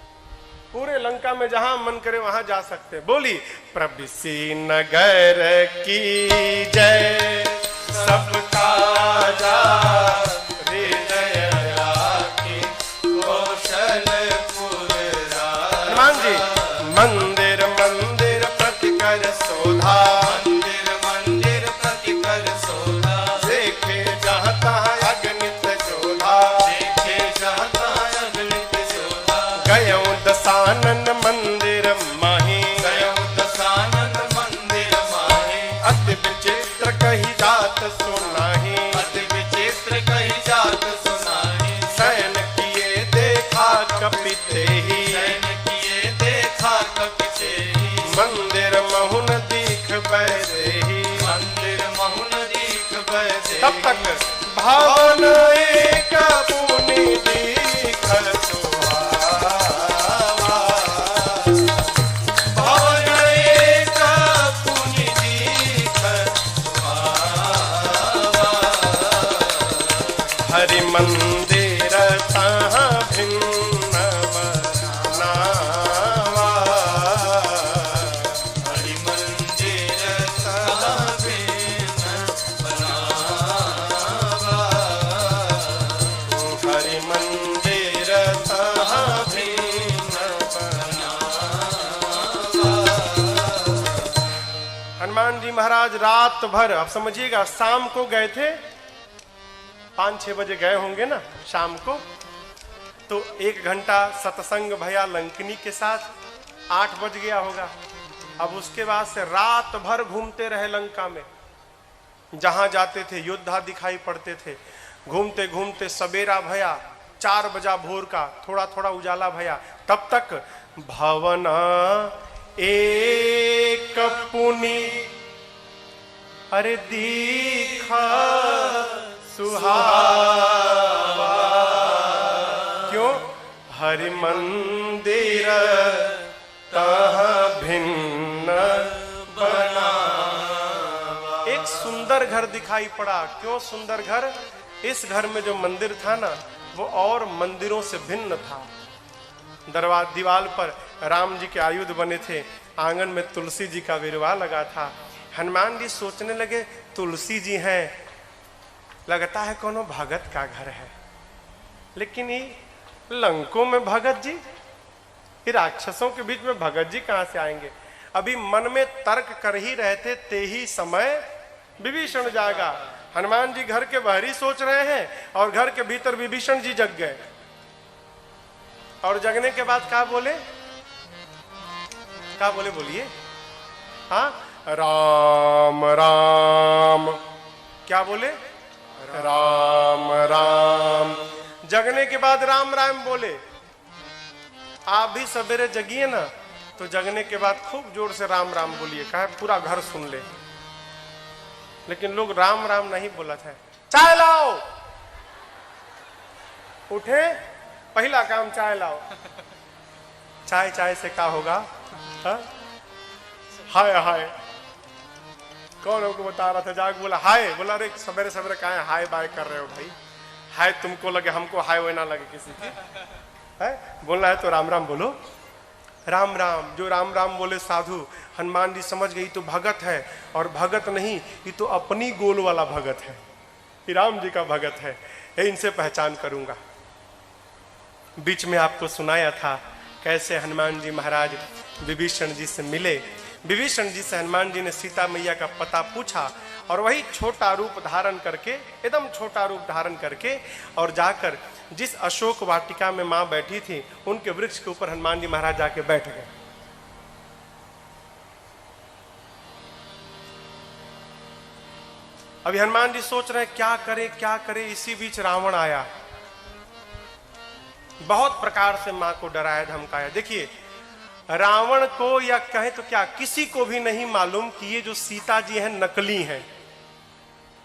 पूरे लंका में जहां मन करे वहां जा सकते। बोली प्रभृषि नगर की जय, सबका जा हृदय राखी, कौशलपुर हनुमान जी मंदिर मंदिर प्रतिकर शोधा, मंदिर मंदिर प्रतिकर शोधा, देखे जहाँ तहाँ अगणित जोधा, देखे जहाँ तहाँ अगणित शोधा, गयो दशानन मंदिर माही, गयो दशानन मंदिर माही, अति विचित्र कही जात सुनाही, अति विचित्र कही जात सुनाही, शयन किए देखा कपिते ही, शयन किए देखा कपिते ही, मंदिर महुन दीख बैरे ही। मंदिर महुन दीख बैसे, तब तक भावन एक पुनि दीख सुहावा, भवन एक पुनि दीख सुहावा, हरि मंदिर तहाँ भिन्न बनावा, हरि मंदिर तहाँ भिन्न बनावा, हरि मंदिर तहाँ भिन्न हनुमान जी महाराज रात भर, अब समझिएगा, शाम को गए थे, 5-6 बजे गए होंगे ना शाम को, तो 1 घंटा सत्संग भया लंकनी के साथ, 8 बज गया होगा। अब उसके बाद से रात भर घूमते रहे लंका में, जहां जाते थे योद्धा दिखाई पड़ते थे। घूमते घूमते सवेरा भया, 4 बजा भोर का, थोड़ा थोड़ा उजाला भया। तब तक भवन एक पुनि अरे दीखा सुहावा, क्यों? हरि मंदिर तहाँ भिन्न बनावा। एक सुंदर घर दिखाई पड़ा। क्यों सुंदर घर? इस घर में जो मंदिर था ना, वो और मंदिरों से भिन्न था। दीवार पर राम जी के आयुध बने थे, आंगन में तुलसी जी का विरवा लगा था। हनुमान जी सोचने लगे, तुलसी जी हैं, लगता है कोनो भगत का घर है, लेकिन ये लंकों में भगत जी, ये राक्षसों के बीच में भगत जी कहां से आएंगे? अभी मन में तर्क कर ही रहे थे, ते ही समय विभीषण जागा। हनुमान जी घर के बाहर ही सोच रहे हैं और घर के भीतर विभीषण जी जग गए। और जगने के बाद क्या बोले? क्या बोले? बोलिए। हाँ, राम राम। क्या बोले? राम राम। जगने के बाद राम राम बोले। आप भी सवेरे जगिए ना, तो जगने के बाद खूब जोर से राम राम बोलिए, कहा पूरा घर सुन ले। लेकिन लोग राम राम नहीं बोला था। चाय लाओ, उठे, पहला काम चाय लाओ। चाय चाय से क्या होगा? हा? हाय हाय। कौन हमको बता रहा था? जाग बोला हाय, बोला अरे सवेरे सवेरे कहा हाय बाय कर रहे हो भाई? हाय तुमको लगे, हमको हाय वो ना लगे किसी की। है? बोलना है तो राम राम बोलो, राम राम। जो राम राम बोले साधु, हनुमान जी समझ गई तो भगत है, और भगत नहीं, ये तो अपनी गोल वाला भगत है, ये राम जी का भगत है, ये इनसे पहचान करूंगा। बीच में आपको सुनाया था कैसे हनुमान जी महाराज विभीषण जी से मिले। विभीषण जी से हनुमान जी ने सीता मैया का पता पूछा, और वही छोटा रूप धारण करके, एकदम छोटा रूप धारण करके, और जाकर जिस अशोक वाटिका में मां बैठी थी उनके वृक्ष के ऊपर हनुमान जी महाराज जाके बैठ गए। अभी हनुमान जी सोच रहे क्या करें क्या करें। इसी बीच रावण आया, बहुत प्रकार से मां को डराया धमकाया। देखिए, रावण को या कहे तो क्या, किसी को भी नहीं मालूम कि ये जो सीता जी हैं नकली हैं।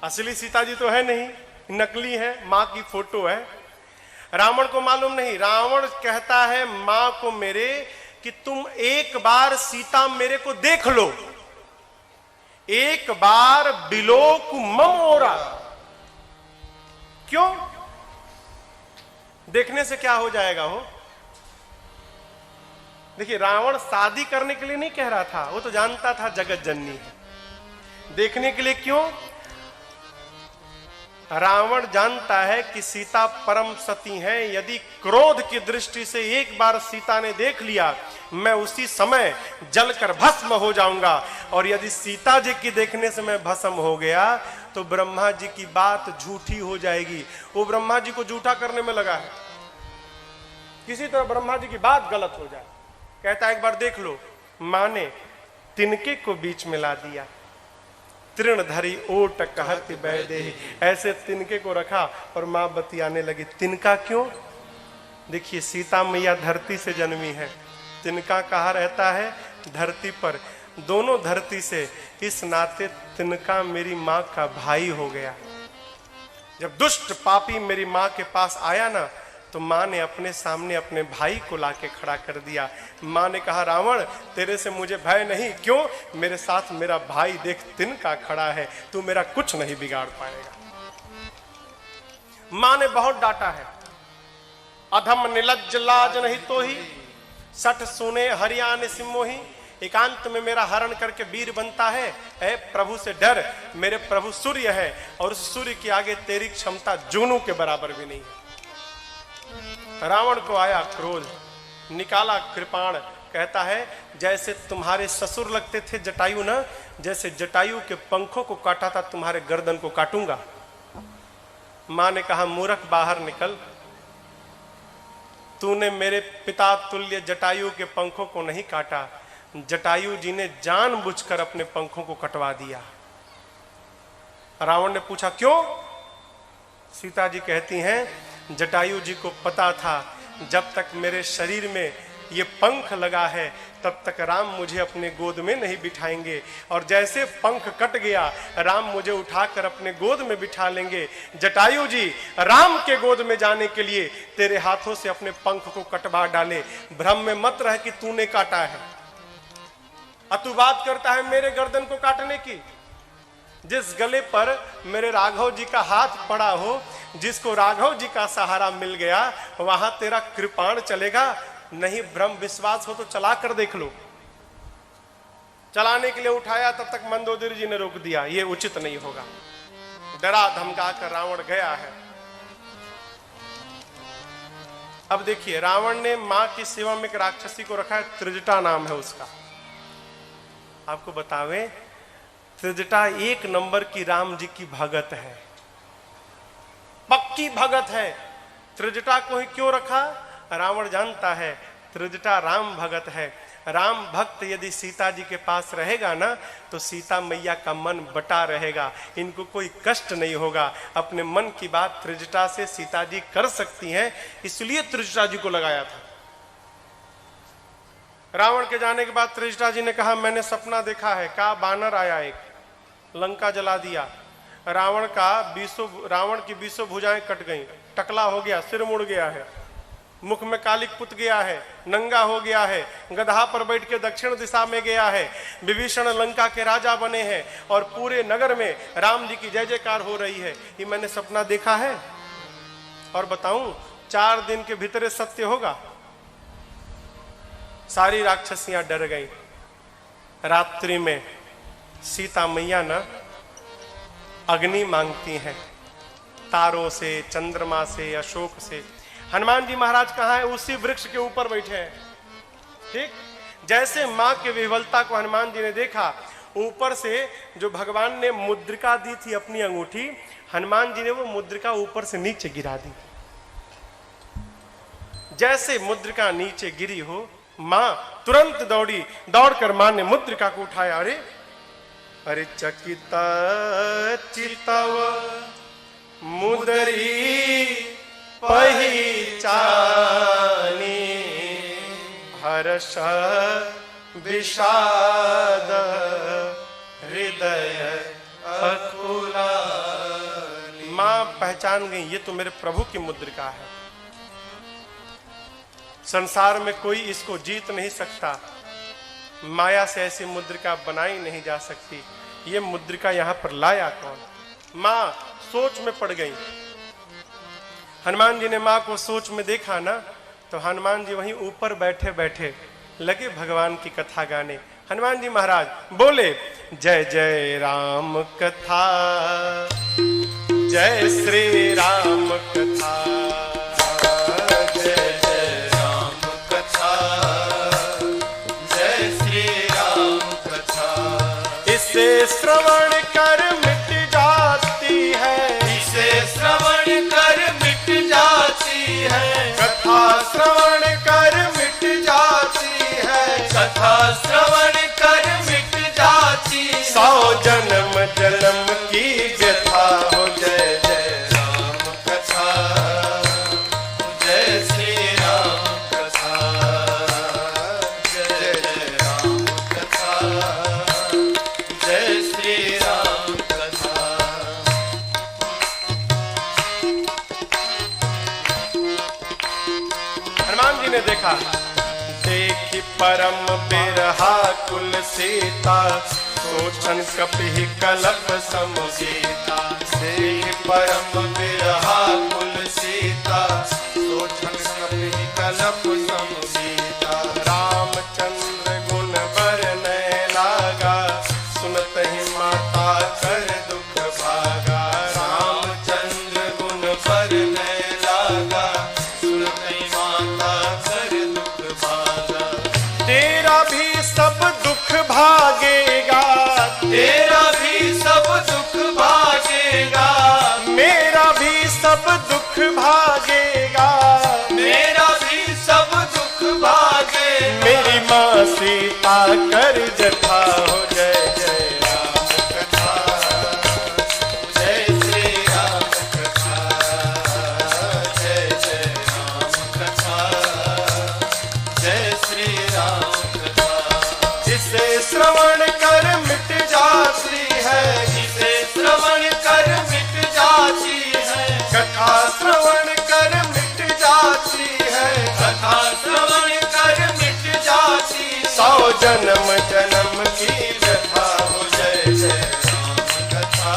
असली सीता जी तो है नहीं, नकली है, मां की फोटो है। रावण को मालूम नहीं। रावण कहता है मां को मेरे कि तुम एक बार सीता मेरे को देख लो, एक बार बिलोक मम ओरा। क्यों? देखने से क्या हो जाएगा हो? देखिए, रावण शादी करने के लिए नहीं कह रहा था, वो तो जानता था जगत जननी है। देखने के लिए क्यों? रावण जानता है कि सीता परम सती है, यदि क्रोध की दृष्टि से एक बार सीता ने देख लिया, मैं उसी समय जलकर भस्म हो जाऊंगा। और यदि सीता जी की देखने से मैं भस्म हो गया तो ब्रह्मा जी की बात झूठी हो जाएगी। वो ब्रह्मा जी को झूठा करने में लगा है, किसी तरह ब्रह्मा जी की बात गलत हो जाए। कहता है एक बार देख लो। मां ने तिनके को बीच में ला दिया, तृण धरी ओट कहत बैदे, ऐसे तिनके को रखा और मां बतियाने लगी। तिनका क्यों? देखिए, सीता मैया धरती से जन्मी है, तिनका कहाँ रहता है? धरती पर। दोनों धरती से, इस नाते तिनका मेरी मां का भाई हो गया। जब दुष्ट पापी मेरी मां के पास आया ना, तो मां ने अपने सामने अपने भाई को लाके खड़ा कर दिया। मां ने कहा रावण, तेरे से मुझे भय नहीं। क्यों? मेरे साथ मेरा भाई देख तिनका खड़ा है, तू मेरा कुछ नहीं बिगाड़ पाएगा। मां ने बहुत डांटा है। अधम निलज्ज लाज नहीं तो ही, सठ सुने हरियाण सिमोही। एकांत में मेरा हरण करके वीर बनता है। ऐ प्रभु से डर, मेरे प्रभु सूर्य है, और उस सूर्य के आगे तेरी क्षमता जूनू के बराबर भी नहीं है। रावण को आया क्रोध, निकाला कृपाण। कहता है जैसे तुम्हारे ससुर लगते थे जटायु ना, जैसे जटायु के पंखों को काटा था तुम्हारे गर्दन को काटूंगा। मां ने कहा मूर्ख बाहर निकल, तूने मेरे पिता तुल्य जटायु के पंखों को नहीं काटा, जटायु जी ने जानबूझकर अपने पंखों को कटवा दिया। रावण ने पूछा क्यों? सीता जी कहती हैं जटायु जी को पता था जब तक मेरे शरीर में ये पंख लगा है तब तक राम मुझे अपने गोद में नहीं बिठाएंगे, और जैसे पंख कट गया राम मुझे उठाकर अपने गोद में बिठा लेंगे। जटायु जी, राम के गोद में जाने के लिए तेरे हाथों से अपने पंख को कटवा डाले। भ्रम में मत रह कि तूने काटा है। तू बात करता है मेरे गर्दन को काटने की। जिस गले पर मेरे राघव जी का हाथ पड़ा हो, जिसको राघव जी का सहारा मिल गया, वहां तेरा कृपाण चलेगा? नहीं, भ्रम विश्वास हो तो चला कर देख लो। चलाने के लिए उठाया, तब तक मंदोदरी जी ने रोक दिया, ये उचित नहीं होगा। डरा धमका कर रावण गया है। अब देखिए, रावण ने मां की सेवा में एक राक्षसी को रखा है, त्रिजटा नाम है उसका। आपको बतावे, त्रिजटा एक नंबर की राम जी की भगत है, पक्की भगत है। त्रिजटा को ही क्यों रखा? रावण जानता है त्रिजटा राम भगत है। राम भक्त यदि सीता जी के पास रहेगा ना, तो सीता मैया का मन बटा रहेगा, इनको कोई कष्ट नहीं होगा। अपने मन की बात त्रिजटा से सीता जी कर सकती हैं, इसलिए त्रिजटा जी को लगाया था। रावण के जाने के बाद त्रिजटा जी ने कहा मैंने सपना देखा है। कहा बानर आया, एक लंका जला दिया। रावण की 20 भुजाएं कट गईं, टकला हो गया, सिर मुड़ गया है, मुख में कालिक पुत गया है, नंगा हो गया है, गधा पर बैठ के दक्षिण दिशा में गया है। विभीषण लंका के राजा बने हैं और पूरे नगर में राम जी की जय जयकार हो रही है। ये मैंने सपना देखा है। और बताऊं, 4 दिन के भीतर सत्य होगा। सारी राक्षसियां डर गई। रात्रि में सीता मैया ना अग्नि मांगती हैं, तारों से, चंद्रमा से, अशोक से। हनुमान जी महाराज कहाँ है? उसी वृक्ष के ऊपर बैठे हैं। ठीक जैसे मां के विह्वलता को हनुमान जी ने देखा, ऊपर से जो भगवान ने मुद्रिका दी थी अपनी अंगूठी, हनुमान जी ने वो मुद्रिका ऊपर से नीचे गिरा दी। जैसे मुद्रिका नीचे गिरी हो, मां तुरंत दौड़ी, दौड़कर मां ने मुद्रिका को उठाया। अरे अरे चकिता चितव मुदरी पहिचानी, हर्ष विषाद हृदय अकुलानी। मां पहचान गई, ये तो मेरे प्रभु की मुद्रिका है। संसार में कोई इसको जीत नहीं सकता। माया से ऐसी मुद्रिका बनाई नहीं जा सकती। ये मुद्रिका यहां पर लाया कौन? मां सोच में पड़ गई। हनुमान जी ने मां को सोच में देखा ना, तो हनुमान जी वहीं ऊपर बैठे बैठे लगे भगवान की कथा गाने। हनुमान जी महाराज बोले, जय जय राम कथा, जय श्री राम कथा, जय जय राम कथा, जय श्री राम कथा। इसे श्रवण कर मिट जाती है, इसे श्रवण कर मिट जाती है, कथा श्रवण कर मिट जाती है, कथा श्रवण कर मिट जाती है। 100 जन्म जन्म की व्यथा हो। जय जय राम कथा, जय श्री राम कथा, जय जय राम कथा, जय श्री राम कथा। हनुमान जी ने देखा, देखी परम बिरहा कुल सीता, सोचन कपि कलप समसीता। देखि परम बिरहा कुल सीता, सोचन कपि कलप समसीता। रामचंद्र गुण बरनय लागा, सुनत ही माता कर दुख भागा। रामचंद्र गुण बरनय लागा, सुनते माता कर दुख भागा। तेरा भी सब दुख भागेगा, तेरा भी सब दुख भागेगा, मेरा भी सब दुख भागेगा। मेरा भी सब दुख भागेगा। मेरी माँ सीता कर जथा हो। जय जय राम कथा, जय श्री राम कथा, जय जय राम कथा, जय श्री राम कथा। जिसे श्रवण कर मिट जाती है, जिसे श्रवण कर मिट जाती है, कथा श्रवण कर मिट जाती है, कथा श्रवण कर मिट जाती है। 100 जन्म जन्म की व्यथा हो। जय जय राम कथा,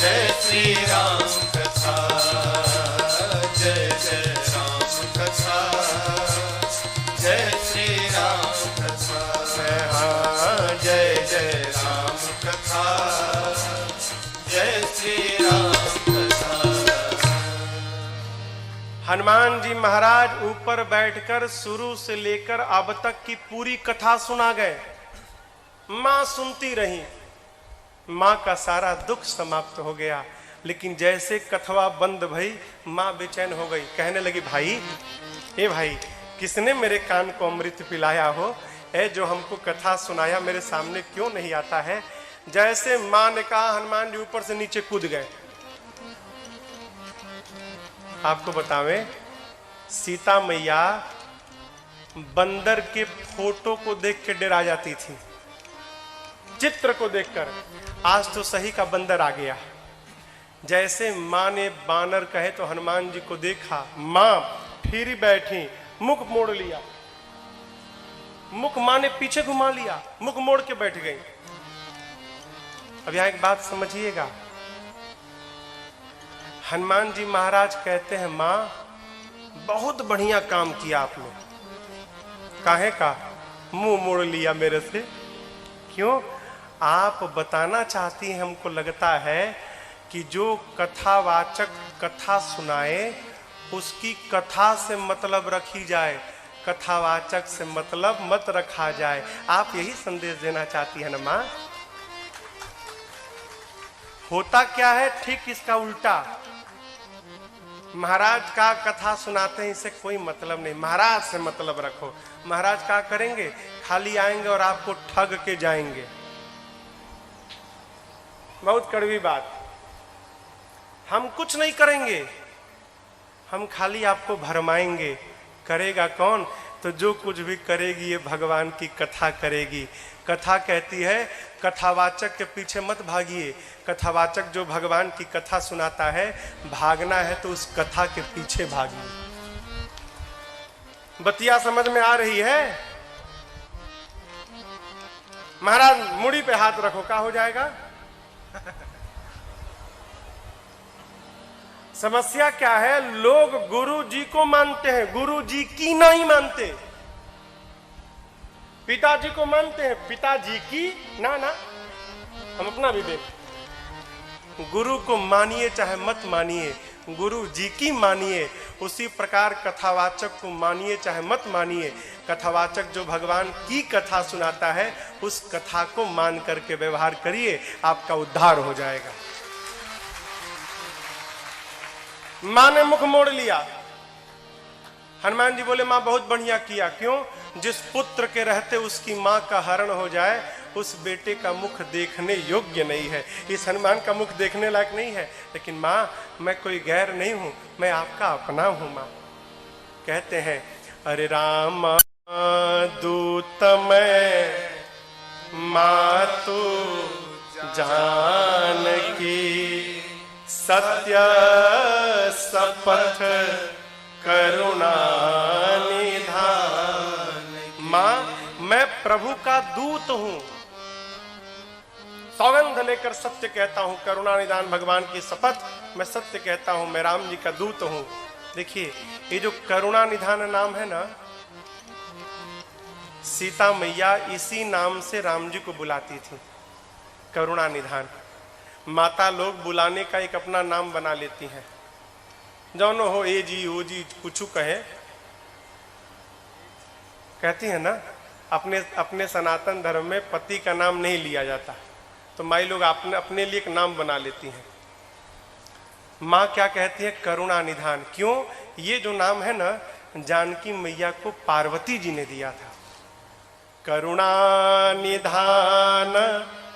जय श्री राम कथा, जय जय राम कथा, जय श्री राम कथा। हाँ, जय जय राम कथा, जय श्री राम कथा। हनुमान जी महाराज ऊपर बैठकर शुरू से लेकर अब तक की पूरी कथा सुना गए। मां सुनती रही। मां का सारा दुख समाप्त हो गया। लेकिन जैसे कथवा बंद भई, मां बेचैन हो गई। कहने लगी, भाई ए भाई, किसने मेरे कान को अमृत पिलाया हो? ए जो हमको कथा सुनाया, मेरे सामने क्यों नहीं आता है? जैसे मां ने कहा, हनुमान जी ऊपर से नीचे कूद गए। आपको बतावें, सीता मैया बंदर के फोटो को देख के डरा जाती थी, चित्र को देखकर। आज तो सही का बंदर आ गया। जैसे मां ने बानर कहे तो हनुमान जी को देखा, मां फिर बैठी, मुख मोड़ लिया। मुख मां ने पीछे घुमा लिया, मुख मोड़ के बैठ गई। अब यहां एक बात समझिएगा, हनुमान जी महाराज कहते हैं, मां बहुत बढ़िया काम किया आपने। काहे का मुंह मोड़ लिया मेरे से? क्यों? आप बताना चाहती हैं, हमको लगता है कि जो कथावाचक कथा सुनाए उसकी कथा से मतलब रखी जाए, कथावाचक से मतलब मत रखा जाए। आप यही संदेश देना चाहती है ना मां? होता क्या है ठीक इसका उल्टा। महाराज का कथा सुनाते हैं, इससे कोई मतलब नहीं, महाराज से मतलब रखो। महाराज क्या करेंगे? खाली आएंगे और आपको ठग के जाएंगे। बहुत कड़वी बात। हम कुछ नहीं करेंगे, हम खाली आपको भरमाएंगे। करेगा कौन? तो जो कुछ भी करेगी ये भगवान की कथा करेगी। कथा कहती है कथावाचक के पीछे मत भागिए। कथावाचक जो भगवान की कथा सुनाता है, भागना है तो उस कथा के पीछे भागिए। बतिया समझ में आ रही है? महाराज मुड़ी पे हाथ रखो, क्या हो जाएगा? समस्या क्या है? लोग गुरु जी को मानते हैं, गुरु जी की नहीं मानते। पिताजी को मानते हैं, पिताजी की ना ना। हम अपना भी देख, गुरु को मानिए चाहे मत मानिए, गुरु जी की मानिए। उसी प्रकार कथावाचक को मानिए चाहे मत मानिए। कथावाचक जो भगवान की कथा सुनाता है, उस कथा को मान करके व्यवहार करिए, आपका उद्धार हो जाएगा। मां ने मुख मोड़ लिया। हनुमान जी बोले, मां बहुत बढ़िया किया। क्यों? जिस पुत्र के रहते उसकी मां का हरण हो जाए, उस बेटे का मुख देखने योग्य नहीं है। इस हनुमान का मुख देखने लायक नहीं है। लेकिन मां, मैं कोई गैर नहीं हूं, मैं आपका अपना हूं। मां कहते हैं, अरे राम दूत मैं मातु जानकी, सत्य सपथ करुणा निधान। मां, मैं प्रभु का दूत हूं, सौगंध लेकर सत्य कहता हूं, करुणा निधान भगवान की शपथ, मैं सत्य कहता हूं, मैं राम जी का दूत हूं। देखिए, ये जो करुणा निधान नाम है ना, सीता मैया इसी नाम से राम जी को बुलाती थी, करुणा निधान। माता लोग बुलाने का एक अपना नाम बना लेती हैं, जौनो हो, ए जी ओ जी कुछ कहे, कहती है ना। अपने सनातन धर्म में पति का नाम नहीं लिया जाता, तो माई लोग अपने लिए एक नाम बना लेती हैं। माँ क्या कहती है? करुणा निधान। क्यों? ये जो नाम है ना, जानकी मैया को पार्वती जी ने दिया था। करुणा निधान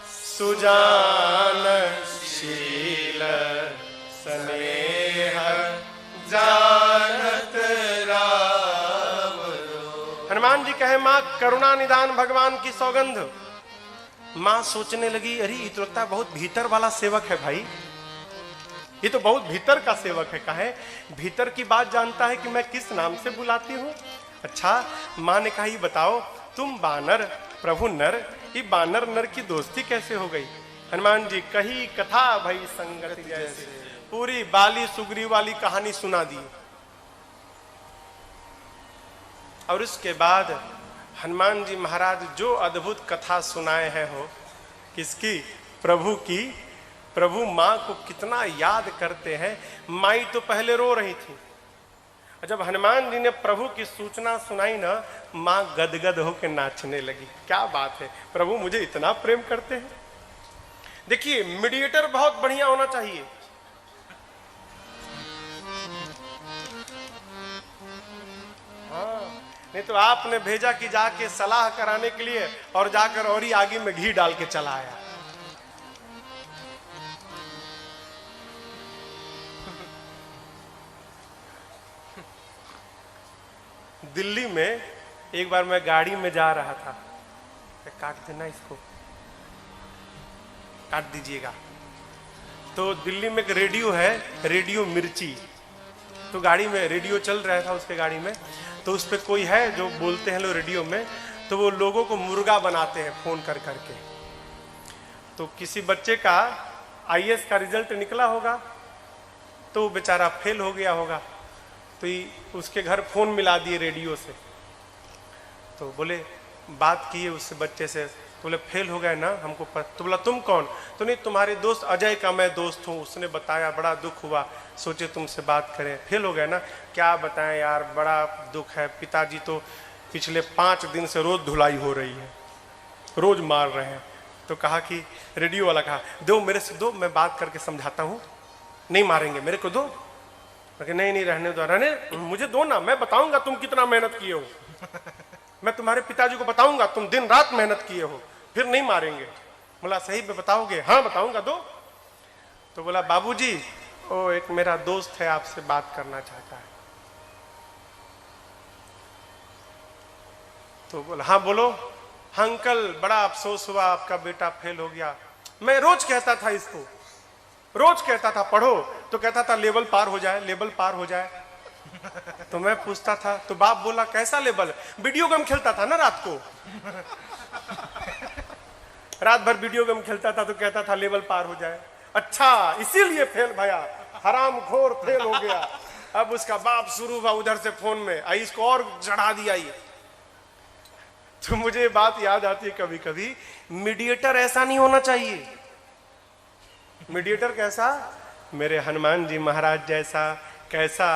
सुजान शील स्नेह जानत राम। हनुमान जी कहे, मां करुणा निधान भगवान की सौगंध। मां सोचने लगी, अरे ये तो लगता है बहुत भीतर वाला सेवक है भाई, ये तो बहुत भीतर का सेवक है। कहे भीतर की बात जानता है कि मैं किस नाम से बुलाती हूँ। अच्छा, मां ने कहा, ये बताओ तुम बानर प्रभु नर, ये बानर नर की दोस्ती कैसे हो गई? हनुमान जी कही कथा भई संगति जैसे, पूरी बाली सुग्री वाली कहानी सुना दी। और इसके बाद हनुमान जी महाराज जो अद्भुत कथा सुनाए हैं, हो किसकी? प्रभु की। प्रभु माँ को कितना याद करते हैं। माई तो पहले रो रही थी, जब हनुमान जी ने प्रभु की सूचना सुनाई ना, माँ गदगद होकर नाचने लगी। क्या बात है, प्रभु मुझे इतना प्रेम करते हैं। देखिए, मीडिएटर बहुत बढ़िया होना चाहिए। हाँ, नहीं तो आपने भेजा कि जाके सलाह कराने के लिए, और जाकर और ही आगे में घी डाल के चला आया। दिल्ली में एक बार मैं गाड़ी में जा रहा था, काट देना इसको, काट दीजिएगा। तो दिल्ली में एक रेडियो है, रेडियो मिर्ची। तो गाड़ी में रेडियो चल रहा था, उसके गाड़ी में, तो उस पर कोई है जो बोलते हैं लोग रेडियो में, तो वो लोगों को मुर्गा बनाते हैं फोन कर करके। तो किसी बच्चे का आईएएस का रिजल्ट निकला होगा, तो वो बेचारा फेल हो गया होगा, तो उसके घर फोन मिला दिए रेडियो से। तो बोले बात किए उससे बच्चे से, तो बोले फेल हो गए ना हमको तो बोला तुम कौन? तो नहीं तुम्हारे दोस्त अजय का मैं दोस्त हूँ, उसने बताया, बड़ा दुख हुआ, सोचे तुमसे बात करें। फेल हो गए ना? क्या बताएं यार, बड़ा दुख है, पिताजी तो पिछले 5 दिन से रोज धुलाई हो रही है, रोज मार रहे हैं। तो कहा कि रेडियो वाला कहा दो मेरे से, दो मैं बात करके समझाता हूँ। नहीं मारेंगे, मेरे को दो। नहीं नहीं रहने दो, रहने मुझे दो ना, मैं बताऊंगा तुम कितना मेहनत किए हो, मैं तुम्हारे पिताजी को बताऊंगा तुम दिन रात मेहनत किए हो, फिर नहीं मारेंगे। बोला सही में बताओगे? हाँ बताऊंगा, दो। तो बोला बाबूजी ओ एक मेरा दोस्त है आपसे बात करना चाहता है। तो बोला हाँ बोलो। हाँ अंकल बड़ा अफसोस हुआ, आपका बेटा फेल हो गया। मैं रोज कहता था इसको, रोज कहता था पढ़ो, तो कहता था लेवल पार हो जाए, लेवल पार हो जाए। तो मैं पूछता था, तो बाप बोला कैसा लेवल? वीडियो गेम खेलता था ना रात को, रात भर वीडियो गेम खेलता था, तो कहता था लेवल पार हो जाए। अच्छा इसीलिए फेल भैया, हराम खोर फेल हो गया। अब उसका बाप शुरू हुआ उधर से फोन में, आई इसको और चढ़ा दिया ये। तो मुझे बात याद आती है कभी कभी, मीडिएटर ऐसा नहीं होना चाहिए। मीडिएटर कैसा? मेरे हनुमान जी महाराज जैसा। कैसा?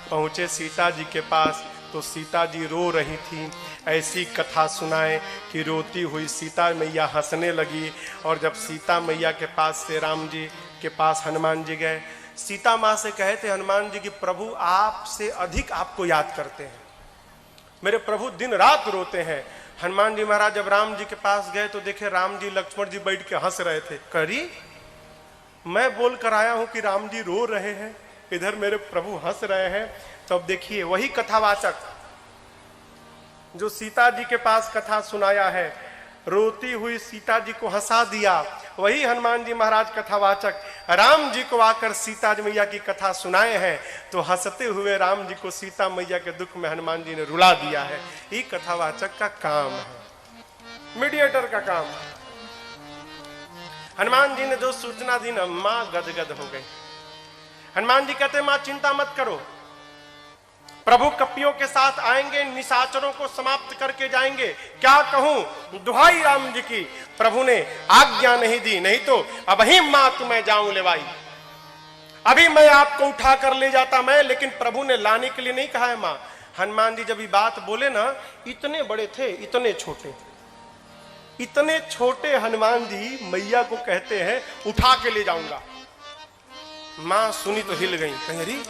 पहुंचे सीता जी के पास, तो सीता जी रो रही थी। ऐसी कथा सुनाए कि रोती हुई सीता मैया हंसने लगी। और जब सीता मैया के पास से राम जी के पास हनुमान जी गए, सीता माँ से कहे थे हनुमान जी कि प्रभु आपसे अधिक आपको याद करते हैं, मेरे प्रभु दिन रात रोते हैं। हनुमान जी महाराज जब राम जी के पास गए तो देखे राम जी लक्ष्मण जी बैठ के हंस रहे थे। करी मैं बोल कर आया हूं कि राम जी रो रहे हैं, इधर मेरे प्रभु हंस रहे हैं। तो अब देखिए वही कथावाचक जो सीता जी के पास कथा सुनाया है, रोती हुई सीता जी को हंसा दिया, वही हनुमान जी महाराज कथावाचक राम जी को आकर सीता जी मैया की कथा सुनाए हैं। तो हंसते हुए राम जी को सीता मैया के दुख में हनुमान जी ने रुला दिया है। ये कथावाचक का काम है, मीडिएटर का काम। हनुमान जी ने जो सूचना दी ना, मां गदगद हो गई। हनुमान जी कहते मां चिंता मत करो, प्रभु कपियों के साथ आएंगे, निशाचरों को समाप्त करके जाएंगे। क्या कहूं दुहाई राम जी की, प्रभु ने आज्ञा नहीं दी, नहीं तो अब ही मां तुम्हें जाऊं लेवाई, अभी मैं आपको उठा कर ले जाता मैं, लेकिन प्रभु ने लाने के लिए नहीं कहा है मां। हनुमान जी जब ये बात बोले ना, इतने बड़े थे, इतने छोटे, इतने छोटे हनुमान जी मैया को कहते हैं उठा के ले जाऊंगा। मां सुनी तो हिल गई, कह रही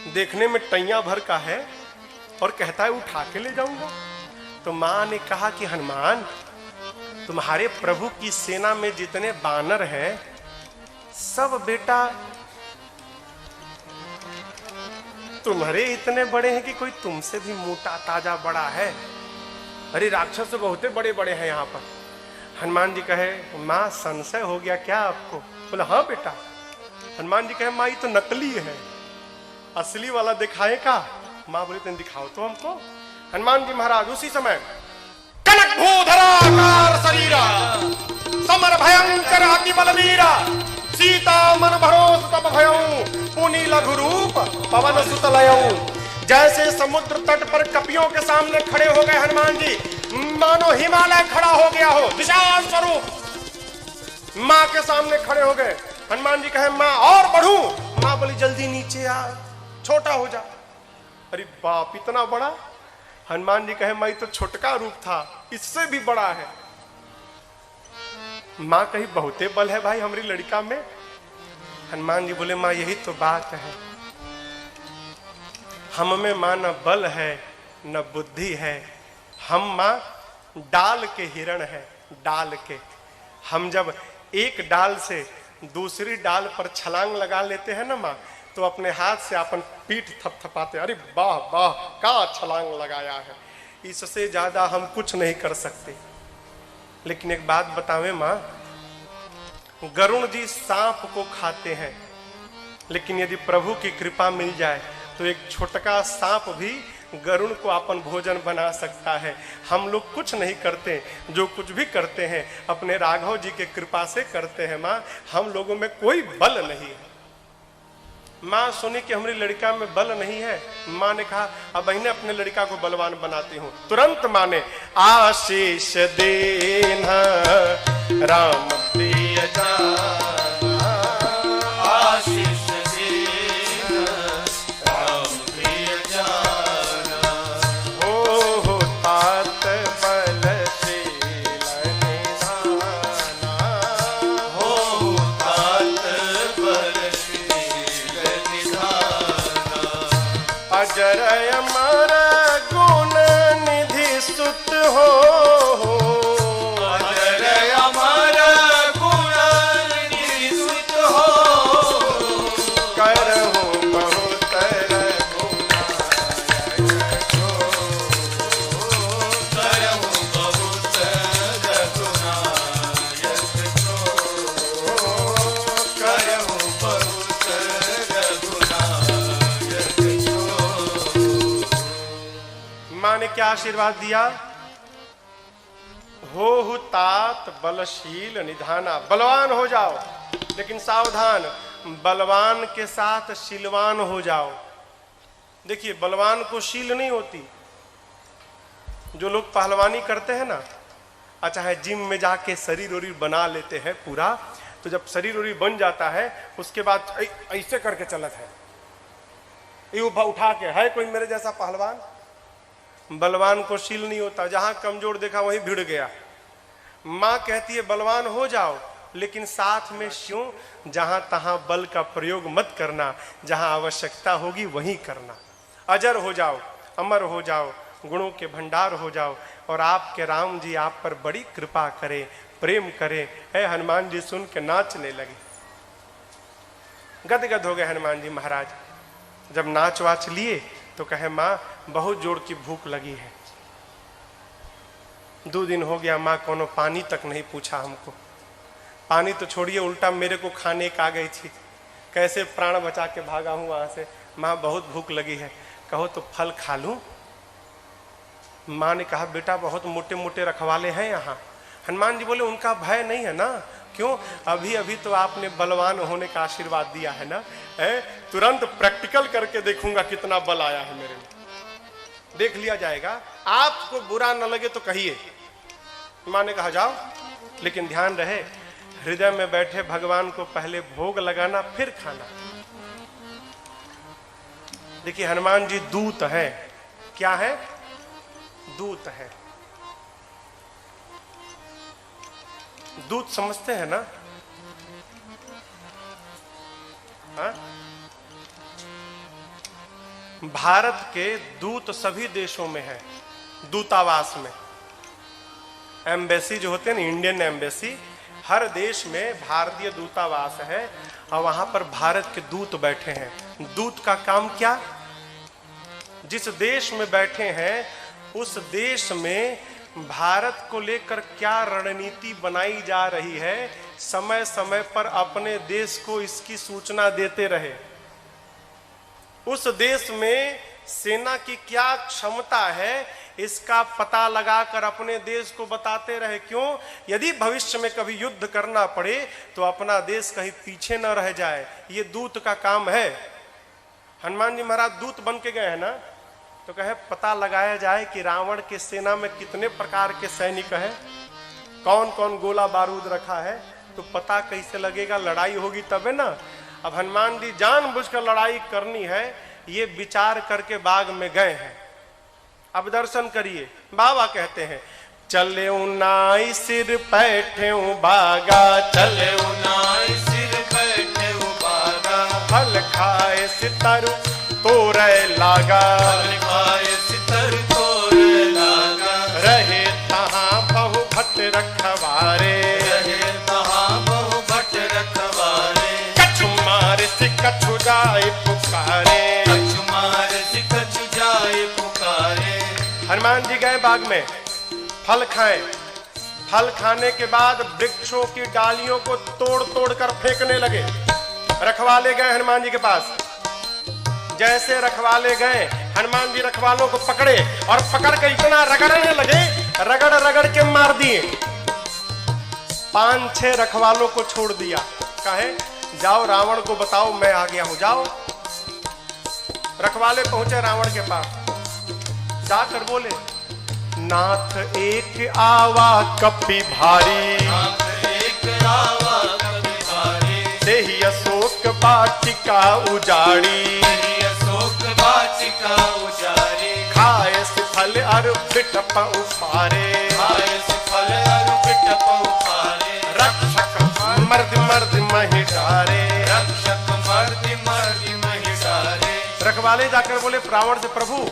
देखने में टैया भर का है और कहता है उठा के ले जाऊंगा। तो मां ने कहा कि हनुमान तुम्हारे प्रभु की सेना में जितने बानर हैं सब बेटा तुम्हारे इतने बड़े हैं कि कोई तुमसे भी मोटा ताजा बड़ा है। अरे राक्षस तो बहुते बड़े बड़े हैं यहाँ पर। हनुमान जी कहे मां संशय हो गया क्या आपको? बोला हाँ बेटा। हनुमान जी कहे मां ये तो नकली है, असली वाला दिखाए का? मां बोली तुम दिखाओ तो हमको। हनुमान जी महाराज उसी समय कनक भूधराकार शरीरा समर भयंकर अति बलवीरा सीता मन भरोस तब भयऊ पुनि लघु रूप पवन सुत लयऊ। जैसे समुद्र तट पर कपियों के सामने खड़े हो गए हनुमान जी, मानो हिमालय खड़ा हो गया हो, विशाल स्वरूप मां के सामने खड़े हो गए। हनुमान जी कहे मां और बढ़ूं? मां बोली जल्दी नीचे आ, छोटा हो जा। अरे बाप इतना बड़ा? हनुमान जी कहे मैं तो छोटका रूप था, इससे भी बड़ा है। मां कही बहुते बल है भाई हमारी लड़का में। हनुमान जी बोले मां यही तो बात है, हम में मां न बल है न बुद्धि है, हम मां डाल के हिरण है, डाल के। हम जब एक डाल से दूसरी डाल पर छलांग लगा लेते हैं ना मां, तो अपने हाथ से अपन पीठ थपथपाते, अरे वाह वाह क्या छलांग लगाया है। इससे ज्यादा हम कुछ नहीं कर सकते। लेकिन एक बात बतावे मां, गरुण जी सांप को खाते हैं, लेकिन यदि प्रभु की कृपा मिल जाए तो एक छोटका सांप भी गरुण को अपन भोजन बना सकता है। हम लोग कुछ नहीं करते, जो कुछ भी करते हैं अपने राघव जी के कृपा से करते हैं मां। हम लोगों में कोई बल नहीं है, माँ सुनी कि हमारी लड़का में बल नहीं है। माँ ने कहा अब इन्हें अपने लड़का को बलवान बनाती हूँ। तुरंत माँ ने आशीष देना राम प्रिय जाना, आशीष देना राम प्रिय जाना। हो तात बलशील निधाना, हो तात बलशील निधाना। अजर अमर गुण निधि सुत हो, अजर अमर गुण निधि सुत हो, करहु बहुत रघुनायक जो, करहु बहुत रघुनायक जो, करहु बहुत रघुनायक जो। माँ ने क्या आशीर्वाद दिया? हो तात बलशील निधाना, बलवान हो जाओ, लेकिन सावधान, बलवान के साथ शीलवान हो जाओ। देखिए बलवान को शील नहीं होती। जो लोग पहलवानी करते हैं ना, अच्छा है जिम में जाके शरीर वरीर बना लेते हैं पूरा, तो जब शरीर वरीर बन जाता है उसके बाद ऐसे करके चलत है, ये उठा के, है कोई मेरे जैसा पहलवान? बलवान को शील नहीं होता, जहां कमजोर देखा वहीं भिड़ गया। माँ कहती है बलवान हो जाओ, लेकिन साथ में क्यों? जहां तहां बल का प्रयोग मत करना, जहां आवश्यकता होगी वहीं करना। अजर हो जाओ, अमर हो जाओ, गुणों के भंडार हो जाओ, और आपके राम जी आप पर बड़ी कृपा करे, प्रेम करे। है हनुमान जी सुन के नाचने लगे, गदगद हो गए हनुमान जी महाराज। जब नाच वाच लिए तो कहे माँ बहुत जोर की भूख लगी है, 2 दिन हो गया माँ कोनो पानी तक नहीं पूछा हमको। पानी तो छोड़िए, उल्टा मेरे को खाने का आ गई थी, कैसे प्राण बचा के भागा हूं वहां से। माँ बहुत भूख लगी है, कहो तो फल खा लूं? माँ ने कहा बेटा बहुत मोटे मोटे रखवाले हैं यहाँ। हनुमान जी बोले उनका भय नहीं है ना? क्यों? अभी अभी तो आपने बलवान होने का आशीर्वाद दिया है ना, है? तुरंत प्रैक्टिकल करके देखूंगा कितना बल आया है मेरे में, देख लिया जाएगा। आपको बुरा न लगे तो कहिए। माँ ने कहा जाओ, लेकिन ध्यान रहे हृदय में बैठे भगवान को पहले भोग लगाना फिर खाना। देखिए हनुमान जी दूत है। क्या है? दूत है। दूत समझते हैं ना? हाँ? भारत के दूत सभी देशों में है, दूतावास में। एम्बेसी जो होते हैं ना, इंडियन एम्बेसी, हर देश में भारतीय दूतावास है, और वहां पर भारत के दूत बैठे हैं। दूत का काम क्या? जिस देश में बैठे हैं उस देश में भारत को लेकर क्या रणनीति बनाई जा रही है, समय समय पर अपने देश को इसकी सूचना देते रहे। उस देश में सेना की क्या क्षमता है इसका पता लगाकर अपने देश को बताते रहे। क्यों? यदि भविष्य में कभी युद्ध करना पड़े तो अपना देश कहीं पीछे न रह जाए। ये दूत का काम है। हनुमान जी महाराज दूत बन के गए हैं ना, तो कहे पता लगाया जाए कि रावण के सेना में कितने प्रकार के सैनिक हैं, कौन कौन गोला बारूद रखा है, तो पता कैसे लगेगा? लड़ाई होगी तबे ना। अब हनुमान जी जानबूझकर लड़ाई करनी है ये विचार करके बाग में गए हैं। अब दर्शन करिए। बाबा कहते हैं चले नाई सिर बैठे बागा, चले नाई सिर बैठे बागा, फल खाए सितर तोरे लागा, फल खाए सितर तोरे लागा, रहे तहां बहु भट रखवारे, रहे तहां बहु भट रखवारे, कछु मार से कछु जाए पुकारे, कछु मार से कछु जाए पुकारे। हनुमान जी गए बाग में, फल खाए। फल खाने के बाद वृक्षों की डालियों को तोड़ तोड़ कर फेंकने लगे। रखवाले गए हनुमान जी के पास। जैसे रखवाले गए हनुमान जी रखवालों को पकड़े और पकड़ के इतना रगड़ने लगे, रगड़ रगड़ के मार दिए। 5-6 रखवालों को छोड़ दिया। कहे जाओ रावण को बताओ मैं आ गया हूं, जाओ। रखवाले पहुंचे रावण के पास, जाकर बोले नाथ एक आवा कपि भारी, नाथ एक आवा कपि भारी, देहि अशोक वाटिका उजाड़ी, देहि अशोक वाटिका उजाड़ी, खाए फल अरु बिटप उपारे, खाए फल अरु बिटप उपारे, रक्षक मर्द मर्द महि डारे, रक्षक मर्द मर्द महि डारे। रखवाले जाकर बोले रावण से प्रभु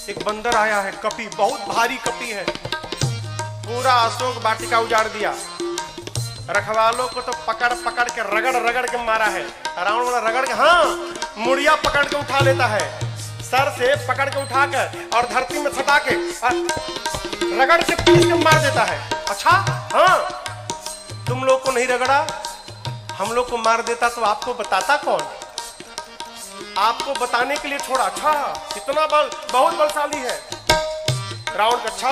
एक बंदर आया है, कपि, बहुत भारी कपि है, पूरा अशोक वाटिका उजाड़ दिया। रखवालों को तो पकड़ पकड़ के रगड़ रगड़ के मारा है। रावण बोला रगड़ के, हाँ, मुड़िया पकड़ के उठा लेता है, सर से पकड़ के उठाकर और धरती में सटा के रगड़ के पीस के मार देता है। अच्छा, हाँ, तुम लोग को नहीं रगड़ा, हम लोग को मार देता तो आपको बताता कौन? आपको बताने के लिए छोड़ा। अच्छा, इतना बल, बहुत बलशाली है। रावण का, अच्छा,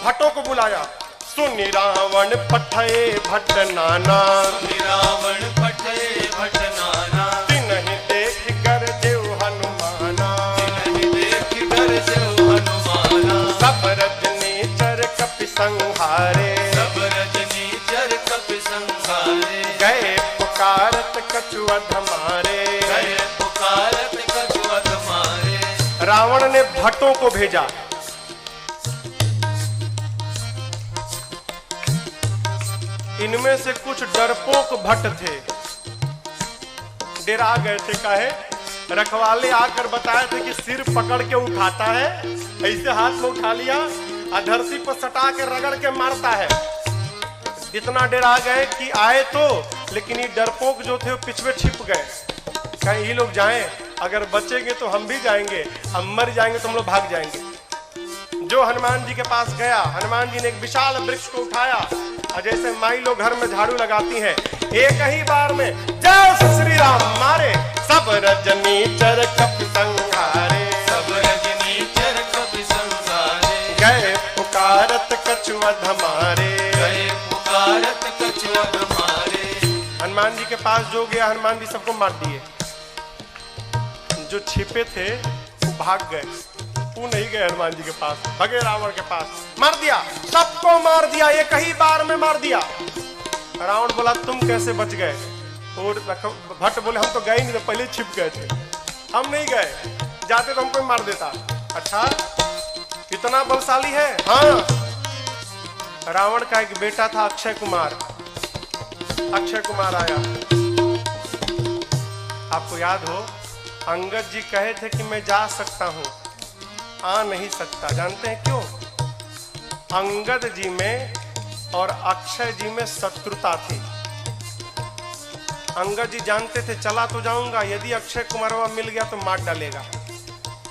भट्टों को बुलाया। सुनि रावण पठये भट्ट नाना, सुनि रावण पठये भट्ट नाना, तिन्हि देख गरजेउ हनुमाना, तिन्हि देख गरजेउ हनुमाना, सब रजनीचर कपि संहारे, सब रजनीचर कपि संहारे, गए पुकारत कछु अधमारे, गए पुकारत कछु अधमारे। रावण ने भट्टों को भेजा। इनमें से कुछ डरपोक भट्ट थे, डरा गए थे। काहे? रखवाले आकर बताए थे कि सिर पकड़ के उठाता है, ऐसे हाथ में उठा लिया, धरती पर सटा के रगड़ के मारता है। इतना डरा गए कि आए तो, लेकिन ये डरपोक जो थे वो पिछवे छिप गए। कहीं ये लोग जाएं, अगर बचेंगे तो हम भी जाएंगे, हम मर जाएंगे तो हम लोग भाग जाएंगे। जो हनुमान जी के पास गया, हनुमान जी ने एक विशाल वृक्ष को उठाया और जैसे माई लोग घर में झाड़ू लगाती हैं, एक ही बार में जय श्री राम मारे, सब रजनीचर कपि संहारे, सब रजनीचर कपि संहारे, गए पुकारत कछु अधमारे, गए पुकारत कछु अधमारे। हनुमान जी के पास जो गया, हनुमान जी सबको मार दिए। जो छिपे थे वो भाग गए, वो नहीं गए हनुमान जी के पास, भगे रावण के पास, मार दिया, सबको मार दिया, एक ही बार में मार दिया। रावण बोला तुम कैसे बच गए? और भट्ट बोले हम तो गए नहीं, तो पहले छिप गए थे, हम नहीं गए, जाते तो हमको मार देता। अच्छा, कितना बलशाली है। हाँ, रावण का एक बेटा था अक्षय कुमार। अक्षय कुमार आया, आपको याद हो अंगद जी कहे थे कि मैं जा सकता हूं, आ नहीं सकता। जानते हैं क्यों? अंगद जी में और अक्षय जी में शत्रुता थी। अंगद जी जानते थे चला तो जाऊंगा, यदि अक्षय कुमारवा मिल गया तो मार डालेगा,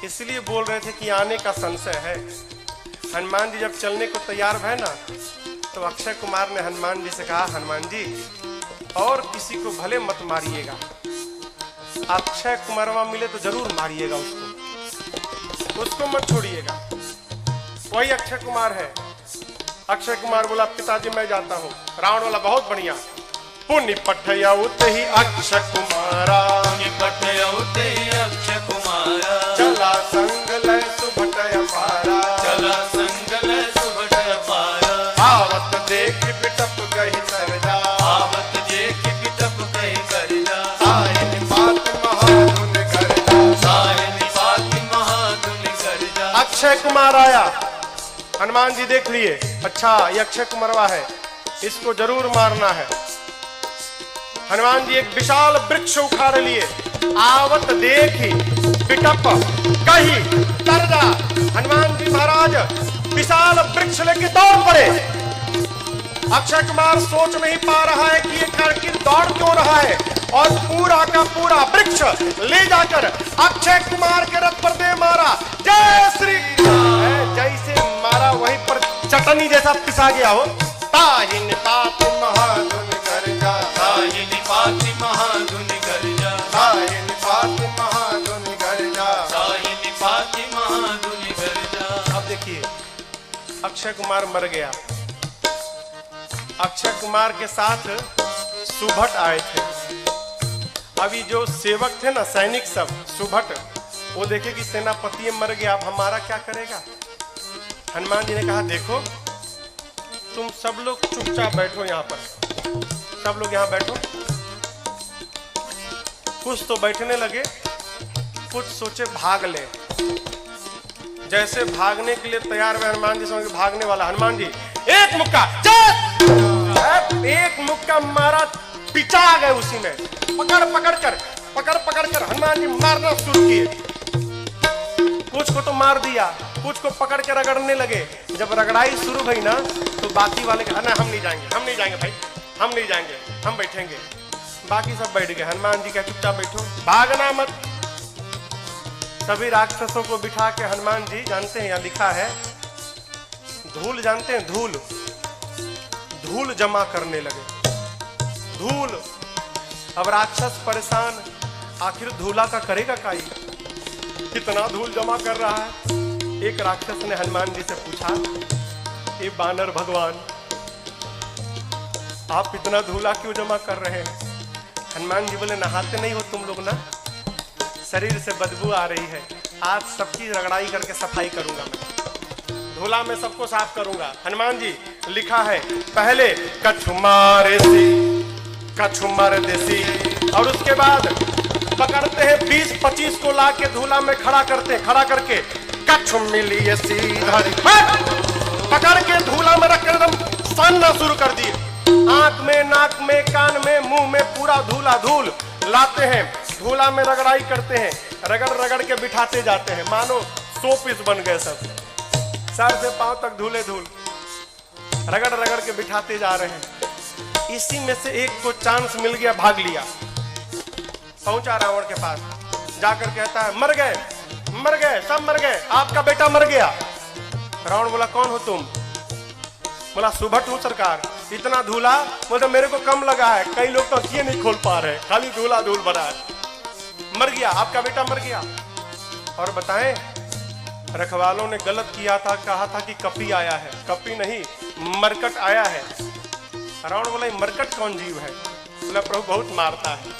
इसलिए बोल रहे थे कि आने का संशय है। हनुमान जी जब चलने को तैयार भय ना, तो अक्षय कुमार ने हनुमान जी से कहा, हनुमान जी और किसी को भले मत मारिएगा, अक्षय कुमारवा मिले तो जरूर मारिएगा उसको मत छोड़िएगा। वही अक्षय कुमार है। अक्षय कुमार बोला पिताजी मैं जाता हूँ। रावण वाला बहुत बढ़िया, पुण्य पठयउत ही अक्षय कुमारा, पुण्य पठयउत ही अक्षय कुमारा, चला संग लय सुभट अपारा, चला संग लय सुभट अपारा, आवत देख बिटप गहि सरजा, आवत देख बिटप गहि सरजा, साहिन बात महाधुन गर्जा, साहिन बात महाधुन गर्जा। अक्षय कुमार आया, हनुमान जी देख लिए, अच्छा ये अक्षय कुमारवा है, इसको जरूर मारना है। हनुमान जी एक विशाल वृक्ष उखाड़ लिए, आवत देखी बिटप कही तरजा। हनुमान जी महाराज विशाल वृक्ष लेके दौड़ पड़े। अक्षय कुमार सोच नहीं पा रहा है कि ये आखिर दौड़ क्यों रहा है, और पूरा का पूरा वृक्ष ले जाकर अक्षय कुमार के रथ पर दे मारा। जय श्री राम, जैसे मारा वहीं पर चटनी जैसा पिसा गया हो। ताहिन पात महाधुन गर्जा, ताहिन पात महाधुन गर्जा, ताहिन पात महाधुन गर्जा, ताहिन पात महाधुन गर्जा। अब देखिए अक्षय कुमार मर गया। अक्षय कुमार के साथ सुभट आए थे। अभी जो सेवक थे ना, सैनिक सब, सुभट, वो देखे कि सेनापति मर गया, अब हमारा क्या करेगा। हनुमान जी ने कहा देखो तुम सब लोग चुपचाप बैठो यहाँ पर, सब लोग यहाँ बैठो। कुछ तो बैठने लगे, कुछ सोचे भाग ले। जैसे भागने के लिए तैयार हुए हनुमान जी, समझ भागने वाला, हनुमान जी एक मुक्का, एक मुक्का मारा, पिचा गए उसी में। पकड़ कर हनुमान जी मारना शुरू किए। कुछ को तो मार दिया, कुछ को पकड़ के रगड़ने लगे। जब रगड़ाई शुरू हुई ना, तो बाकी वाले कहा ना हम नहीं जाएंगे भाई, हम नहीं जाएंगे, हम बैठेंगे। बाकी सब बैठ गए। हनुमान जी क्या चुपचाप बैठो, भागना मत। सभी राक्षसों को बिठा के हनुमान जी, जानते हैं यहाँ लिखा है, धूल जानते हैं, धूल जमा करने लगे। धूल, अब राक्षस परेशान, आखिर धूला का करेगा काई, कितना धूल जमा कर रहा है। एक राक्षस ने हनुमान जी से पूछा, ये बानर भगवान, आप इतना धूला क्यों जमा कर रहे हैं। हनुमान जी बोले नहाते नहीं हो तुम लोग ना, शरीर से बदबू आ रही है, आज सबकी रगड़ाई करके सफाई करूंगा मैं, धूला में सबको साफ करूंगा। हनुमान जी लिखा है, पहले कछु मार देसी, और उसके बाद पकड़ते हैं 20-25 को लाके धूला में खड़ा करके कछु मिली सीधा पकड़ के धूला में रख एकदम सानना शुरू कर दिए। आंख में, नाक में, कान में, मुंह में पूरा धूल लाते हैं, धूला में रगड़ाई करते हैं, रगड़ के बिठाते जाते हैं, मानो 100 पीस बन गए सब, सर से पांव तक धूल, रगड़ के बिठाते जा रहे हैं। इसी में से एक को चांस मिल गया, भाग लिया, पहुंचा रावण के पास, जाकर कहता है मर गए, सब मर गए, आपका बेटा मर गया। रावण बोला कौन हो तुम। बोला सुभट हूं सरकार, इतना धूला, बोलते मेरे को कम लगा है, कई लोग तो आंखें नहीं खोल पा रहे, खाली धूल भरा है। मर गया, आपका बेटा मर गया। और बताएं, रखवालों ने गलत किया था, कहा था कि कपी आया है, कपी नहीं मरकट आया है। रावण बोला मरकट कौन जीव है। बोला प्रभु बहुत मारता है,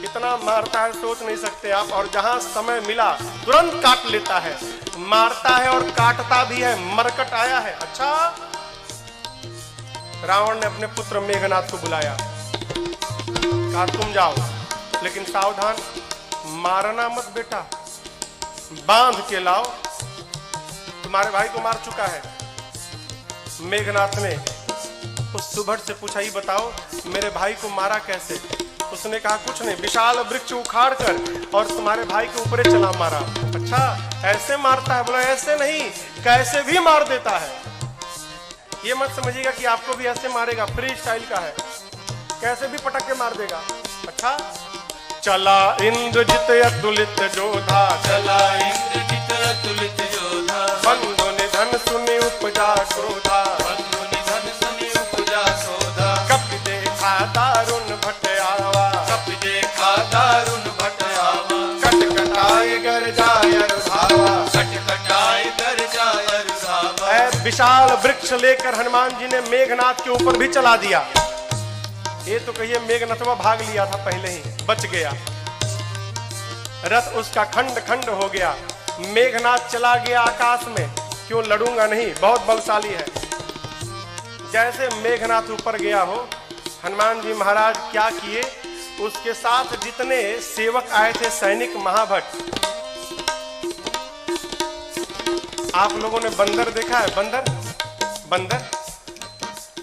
इतना मारता है सोच नहीं सकते आप, और जहां समय मिला तुरंत काट लेता है, मारता है और काटता भी है, मरकट आया है। अच्छा, रावण ने अपने पुत्र मेघनाथ को बुलाया, कहा तुम जाओ, लेकिन सावधान, मारना मत बेटा, बांध के लाओ, तुम्हारे भाई को मार चुका है। मेघनाथ ने उस सुभट से पूछा, ही बताओ मेरे भाई को मारा कैसे। उसने कहा कुछ नहीं, विशाल वृक्ष उखाड़ कर और तुम्हारे भाई के ऊपर चला मारा। अच्छा, ऐसे मारता है। बोला ऐसे नहीं, कैसे भी मार देता है। ये मत समझिएगा कि आपको भी ऐसे मारेगा, फ्री स्टाइल का है, कैसे भी पटक के मार देगा। अच्छा, चला इंद्रजित अतुलित जोधा, चला इंद्रजित अतुलित जोधा, बंधु निधन सुनि उपजा क्रोधा, बंधु निधन सुनि उपजा क्रोधा, कपि देखा दारुण भट आवा, कपि देखा दारुण भट आवा, कटकटाए गर जाय रुधावा, कटकटाए गर जाय रुधावा। विशाल वृक्ष लेकर हनुमान जी ने मेघनाथ के ऊपर भी चला दिया। ये तो कहिए मेघनाथवा भाग लिया था पहले ही, बच गया, रथ उसका खंड खंड हो गया। मेघनाथ चला गया आकाश में, क्यों लड़ूंगा नहीं, बहुत बलशाली है। जैसे मेघनाथ ऊपर गया हो, हनुमान जी महाराज क्या किए, उसके साथ जितने सेवक आए थे, सैनिक महाभट। आप लोगों ने बंदर देखा है,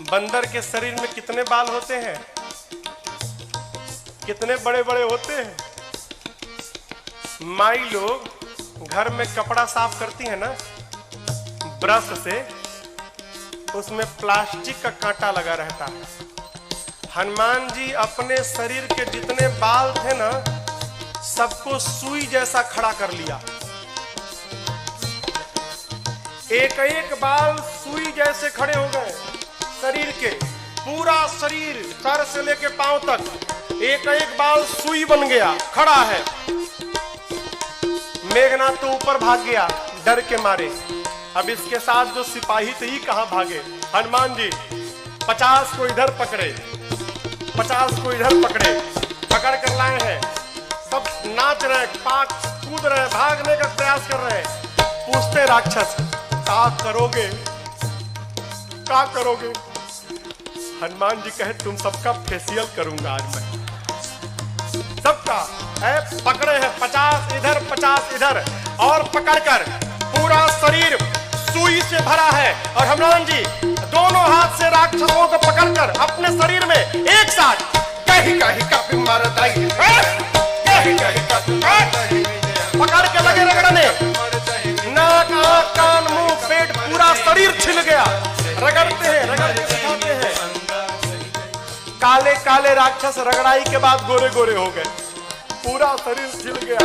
बंदर के शरीर में कितने बाल होते हैं, कितने बड़े बड़े होते हैं। माई लोग घर में कपड़ा साफ करती है ना ब्रश से, उसमें प्लास्टिक का कांटा लगा रहता है। हनुमान जी अपने शरीर के जितने बाल थे ना, सबको सुई जैसा खड़ा कर लिया। एक एक बाल सुई जैसे खड़े हो गए शरीर के, पूरा शरीर सर से लेके पांव तक एक एक बाल सुई बन गया, खड़ा है। मेघनाथ तो ऊपर भाग गया डर के मारे। अब इसके साथ जो सिपाही थे, ही कहां भागे। हनुमान जी 50 को इधर पकड़े, 50 को इधर पकड़े, पकड़ कर लाए हैं। सब नाच रहे, पाक कूद रहे, भागने का प्रयास कर रहे हैं। पूछते राक्षस, क्या करोगे, क्या करोगे? हनुमान जी कहे, तुम सबका फेशियल करूंगा आज मैं, सबका। पकड़े हैं 50 इधर 50 इधर, और पकड़कर पूरा शरीर सुई से भरा है। और हनुमान जी दोनों हाथ से राक्षसों को पकड़कर अपने शरीर में एक साथ कहीं कहीं का मर दई, पकड़ के लगे रगड़ने। नाक, आंख, कान, मुंह, पेट, पूरा शरीर छिल गया। रगड़ते हैं, रगड़ते दिखाते हैं। काले काले राक्षस रगड़ाई के बाद गोरे गोरे हो गए, पूरा शरीर छिल गया।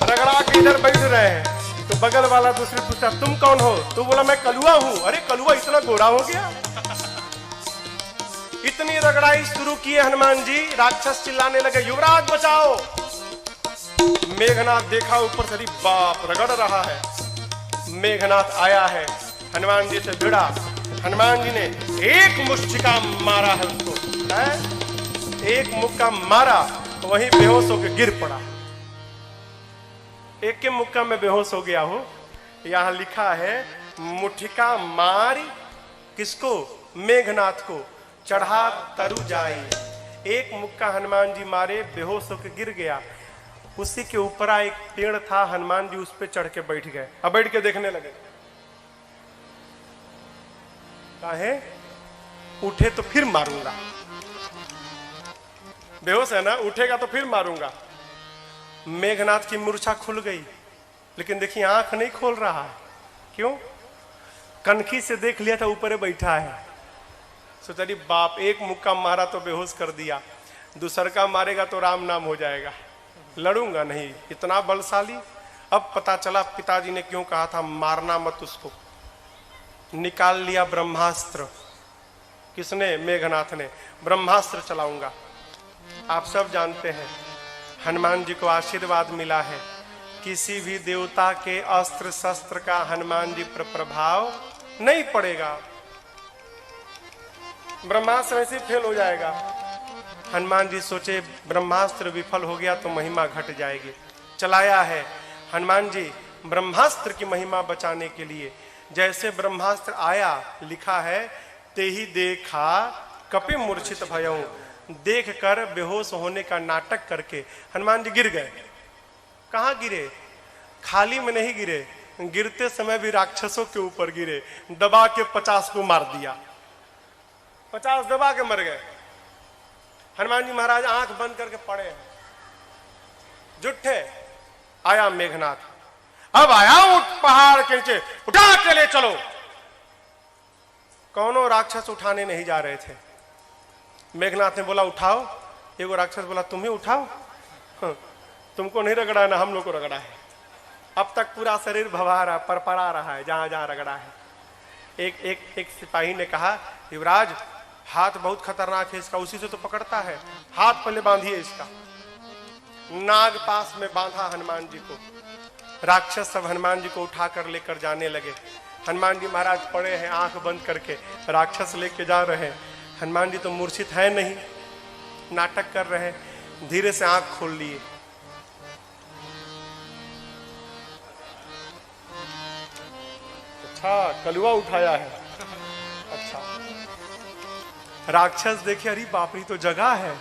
रगड़ा के इधर बैठ रहे हैं तो बगल वाला दूसरे पूछा, तुम कौन हो? तो बोला, मैं कलुआ हूं। अरे कलुआ इतना गोरा हो गया? इतनी रगड़ाई शुरू किए हनुमान जी, राक्षस चिल्लाने लगे, युवराज बचाओ। मेघनाथ देखा ऊपर से, बाप रगड़ रहा है। मेघनाथ आया है, हनुमान जी से भिड़ा। हनुमान जी ने एक मुष्टिका मारा है उसको, एक मुक्का मारा, वहीं बेहोश होकर गिर पड़ा। एक के मुक्का में बेहोश हो गया हो। यहां लिखा है, मुठिका मारी किसको? मेघनाथ को, चढ़ा तरु जाए। एक मुक्का हनुमान जी मारे, बेहोश होकर गिर गया। उसी के ऊपर एक पेड़ था, हनुमान जी उस पे चढ़ के बैठ गए। अब बैठ के देखने लगे, काहे? उठे तो फिर मारूंगा, बेहोश है ना, उठेगा तो फिर मारूंगा। मेघनाथ की मूर्छा खुल गई, लेकिन देखिए आंख नहीं खोल रहा है। क्यों? कनखी से देख लिया था ऊपर बैठा है। सोचा, बाप, एक मुक्का मारा तो बेहोश कर दिया, दूसर का मारेगा तो राम नाम हो जाएगा, लड़ूंगा नहीं, इतना बलशाली। अब पता चला पिताजी ने क्यों कहा था मारना मत उसको। निकाल लिया ब्रह्मास्त्र। किसने? मेघनाथ ने। ब्रह्मास्त्र चलाऊंगा। आप सब जानते हैं, हनुमान जी को आशीर्वाद मिला है, किसी भी देवता के अस्त्र शस्त्र का हनुमान जी पर प्रभाव नहीं पड़ेगा, ब्रह्मास्त्र ऐसे फेल हो जाएगा। हनुमान जी सोचे, ब्रह्मास्त्र विफल हो गया तो महिमा घट जाएगी। चलाया है हनुमान जी ब्रह्मास्त्र की महिमा बचाने के लिए। जैसे ब्रह्मास्त्र आया, लिखा है, ते ही देखा कपि मूर्छित भयऊ। देख कर बेहोश होने का नाटक करके हनुमान जी गिर गए। कहाँ गिरे? खाली में नहीं गिरे, गिरते समय भी राक्षसों के ऊपर गिरे। दबा के 50 को मार दिया, 50 दबा के मर गए। हनुमान जी महाराज आंख बंद करके पड़े हैं, जुट्ठे। आया मेघनाथ, अब आया उठ पहाड़ के नीचे, उठा के ले चलो। कौनों राक्षस उठाने नहीं जा रहे थे। मेघनाथ ने बोला, उठाओ। एगो राक्षस बोला, तुम्हें उठाओ? तुमको नहीं रगड़ा ना, हम लोग को रगड़ा है। अब तक पूरा शरीर भवा रहा, परपरा रहा है जहां जहां रगड़ा है। एक सिपाही ने कहा, युवराज हाथ बहुत खतरनाक है इसका, उसी से तो पकड़ता है, हाथ पहले बांधिए इसका। नाग पास में बांधा हनुमान जी को। राक्षस सब हनुमान जी को उठाकर लेकर जाने लगे। हनुमान जी महाराज पड़े हैं आंख बंद करके, राक्षस लेके जा रहे हैं। हनुमान जी तो मूर्छित है नहीं, नाटक कर रहे हैं। धीरे से आंख खोल लिए। अच्छा, कलुआ उठाया है। अच्छा, राक्षस देखे, अरे बाप रे, तो जगह है।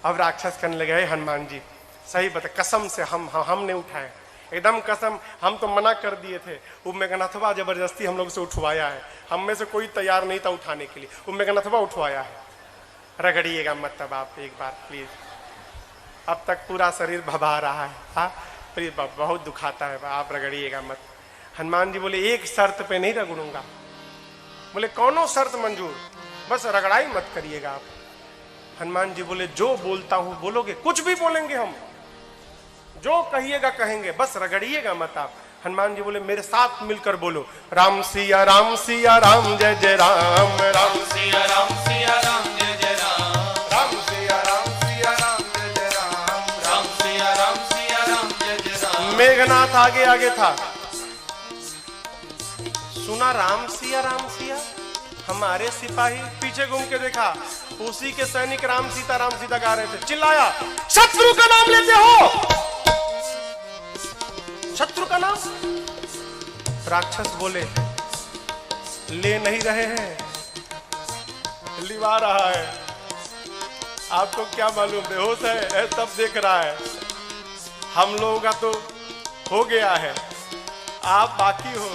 अब राक्षस कहने लगे, हनुमान जी सही बता, कसम से हमने उठाए, एकदम कसम, हम तो मना कर दिए थे। वो मेघनाथवा जबरदस्ती हम लोग से उठवाया है, हम में से कोई तैयार नहीं था उठाने के लिए, वो मेघनाथवा उठवाया है। रगड़िएगा मत तब आप एक बार प्लीज। अब तक पूरा शरीर भभा रहा है। हाँ प्लीज, बहुत दुखाता है, आप रगड़िएगा मत। हनुमान जी बोले, एक शर्त पे नहीं रगड़ूंगा। बोले, कौनो शर्त मंजूर, बस रगड़ाई मत करिएगा आप। हनुमान जी बोले, जो बोलता हूं बोलोगे? कुछ भी बोलेंगे हम, जो कहिएगा कहेंगे, बस रगड़िएगा मत आप। हनुमान जी बोले, मेरे साथ मिलकर बोलो, राम सिया राम सिया राम जय जय राम, राम सिया राम सिया राम जय जय राम, राम सिया राम सिया राम जय जय राम, राम सिया राम सिया राम जय जय राम। मेघनाथ आगे आगे था, सुना राम सिया हमारे सिपाही पीछे घूम के देखा, उसी के सैनिक राम सीता गा रहे थे। चिल्लाया, शत्रु का नाम लेते हो? शत्रु का नाम? राक्षस बोले, ले नहीं रहे हैं, लिवा रहा है। आपको क्या मालूम, बेहोश है तब देख रहा है। हम लोगों का तो हो गया है, आप बाकी हो।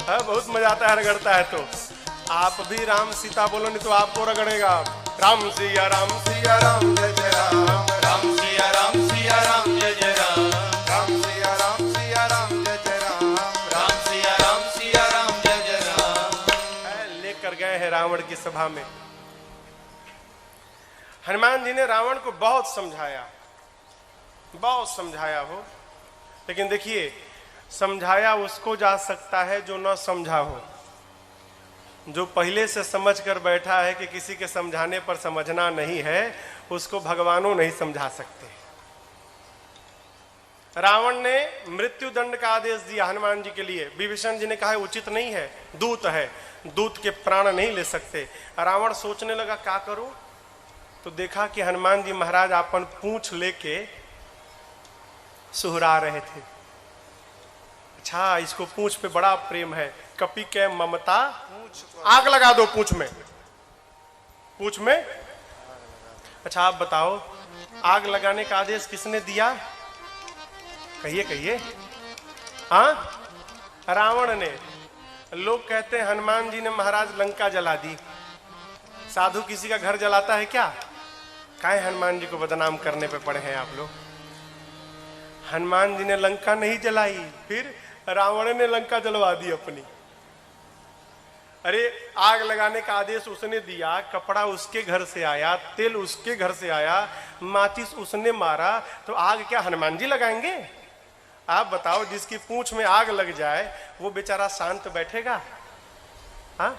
है, बहुत मजा आता है रगड़ता है तो। आप भी राम सीता बोलो, नहीं तो आपको रगड़ेगा। राम सिया राम जय जय राम, राम सिया राम जय जय राम, राम सिया राम जय जय राम, राम सिया राम जय जय राम। लेकर गए हैं रावण की सभा में। हनुमान जी ने रावण को बहुत समझाया हो, लेकिन देखिए, समझाया उसको जा सकता है जो न समझा हो। जो पहले से समझ कर बैठा है कि किसी के समझाने पर समझना नहीं है, उसको भगवानों नहीं समझा सकते। रावण ने मृत्यु दंड का आदेश दिया हनुमान जी के लिए। विभीषण जी ने कहा उचित नहीं है, दूत है, दूत के प्राण नहीं ले सकते। रावण सोचने लगा क्या करूं, तो देखा कि हनुमान जी महाराज अपन पूंछ लेके सुहरा रहे थे। अच्छा, इसको पूंछ पे बड़ा प्रेम है, कपि के ममता, आग लगा दो पूंछ में। अच्छा आप बताओ, आग लगाने का आदेश किसने दिया? कहिए। हाँ, रावण ने। लोग कहते हैं हनुमान जी ने महाराज लंका जला दी। साधु किसी का घर जलाता है क्या? काहे हनुमान जी को बदनाम करने पे पड़े हैं आप लोग? हनुमान जी ने लंका नहीं जलाई, फिर रावण ने लंका जलवा दी अपनी। अरे आग लगाने का आदेश उसने दिया, कपड़ा उसके घर से आया, तेल उसके घर से आया, माचिस उसने मारा, तो आग क्या हनुमान जी लगाएंगे? आप बताओ, जिसकी पूंछ में आग लग जाए वो बेचारा शांत बैठेगा? हाँ,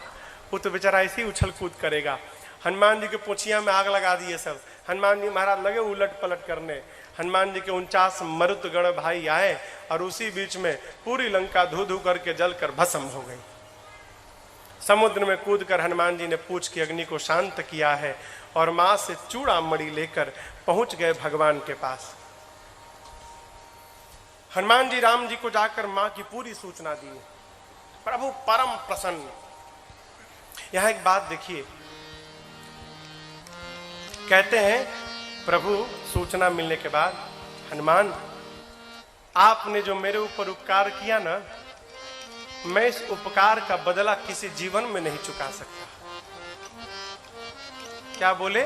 वो तो बेचारा ऐसे ही उछल कूद करेगा। हनुमान जी के पूंछिया में आग लगा दिए सब। हनुमान जी महाराज लगे उलट पलट करने। हनुमान जी के 49 मरुत गण भाई आए और उसी बीच में पूरी लंका धू धू करके जलकर भस्म हो गई। समुद्र में कूदकर हनुमान जी ने पूंछ की अग्नि को शांत किया है और मां से चूड़ा मणि लेकर पहुंच गए भगवान के पास। हनुमान जी राम जी को जाकर मां की पूरी सूचना दी। प्रभु परम प्रसन्न। यहां एक बात देखिए, कहते हैं प्रभु सूचना मिलने के बाद, हनुमान आपने जो मेरे ऊपर उपकार किया ना, मैं इस उपकार का बदला किसी जीवन में नहीं चुका सकता। क्या बोले?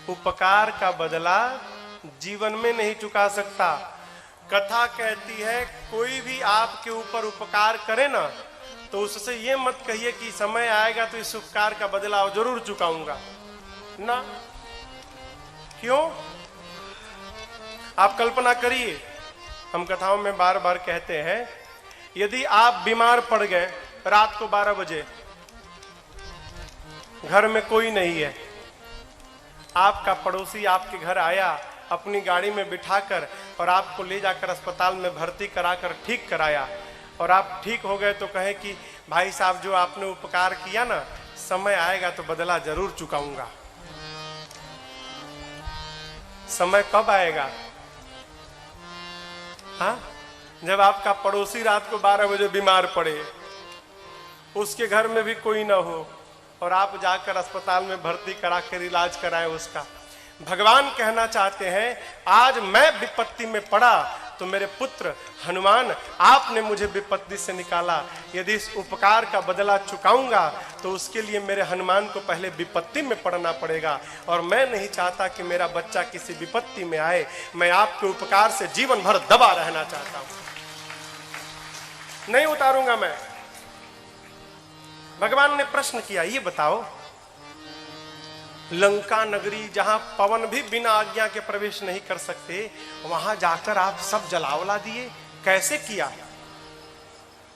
उपकार का बदला जीवन में नहीं चुका सकता। कथा कहती है कोई भी आपके ऊपर उपकार करे ना, तो उससे ये मत कहिए कि समय आएगा तो इस उपकार का बदला जरूर चुकाऊंगा ना। क्यों? आप कल्पना करिए, हम कथाओं में बार बार कहते हैं, यदि आप बीमार पड़ गए रात को 12 बजे, घर में कोई नहीं है, आपका पड़ोसी आपके घर आया अपनी गाड़ी में बिठाकर और आपको ले जाकर अस्पताल में भर्ती कराकर ठीक कराया, और आप ठीक हो गए, तो कहे कि भाई साहब जो आपने उपकार किया ना, समय आएगा तो बदला जरूर चुकाऊंगा। समय कब आएगा? हाँ, जब आपका पड़ोसी रात को 12 बजे बीमार पड़े, उसके घर में भी कोई ना हो और आप जाकर अस्पताल में भर्ती करा कर इलाज कराएं उसका। भगवान कहना चाहते हैं, आज मैं विपत्ति में पड़ा तो मेरे पुत्र हनुमान आपने मुझे विपत्ति से निकाला। यदि इस उपकार का बदला चुकाऊंगा तो उसके लिए मेरे हनुमान को पहले विपत्ति में पड़ना पड़ेगा, और मैं नहीं चाहता कि मेरा बच्चा किसी विपत्ति में आए। मैं आपके उपकार से जीवन भर दबा रहना चाहता हूं, नहीं उतारूंगा मैं। भगवान ने प्रश्न किया, ये बताओ, लंका नगरी जहां पवन भी बिना आज्ञा के प्रवेश नहीं कर सकते, वहां जाकर आप सब जलावला दिए, कैसे किया?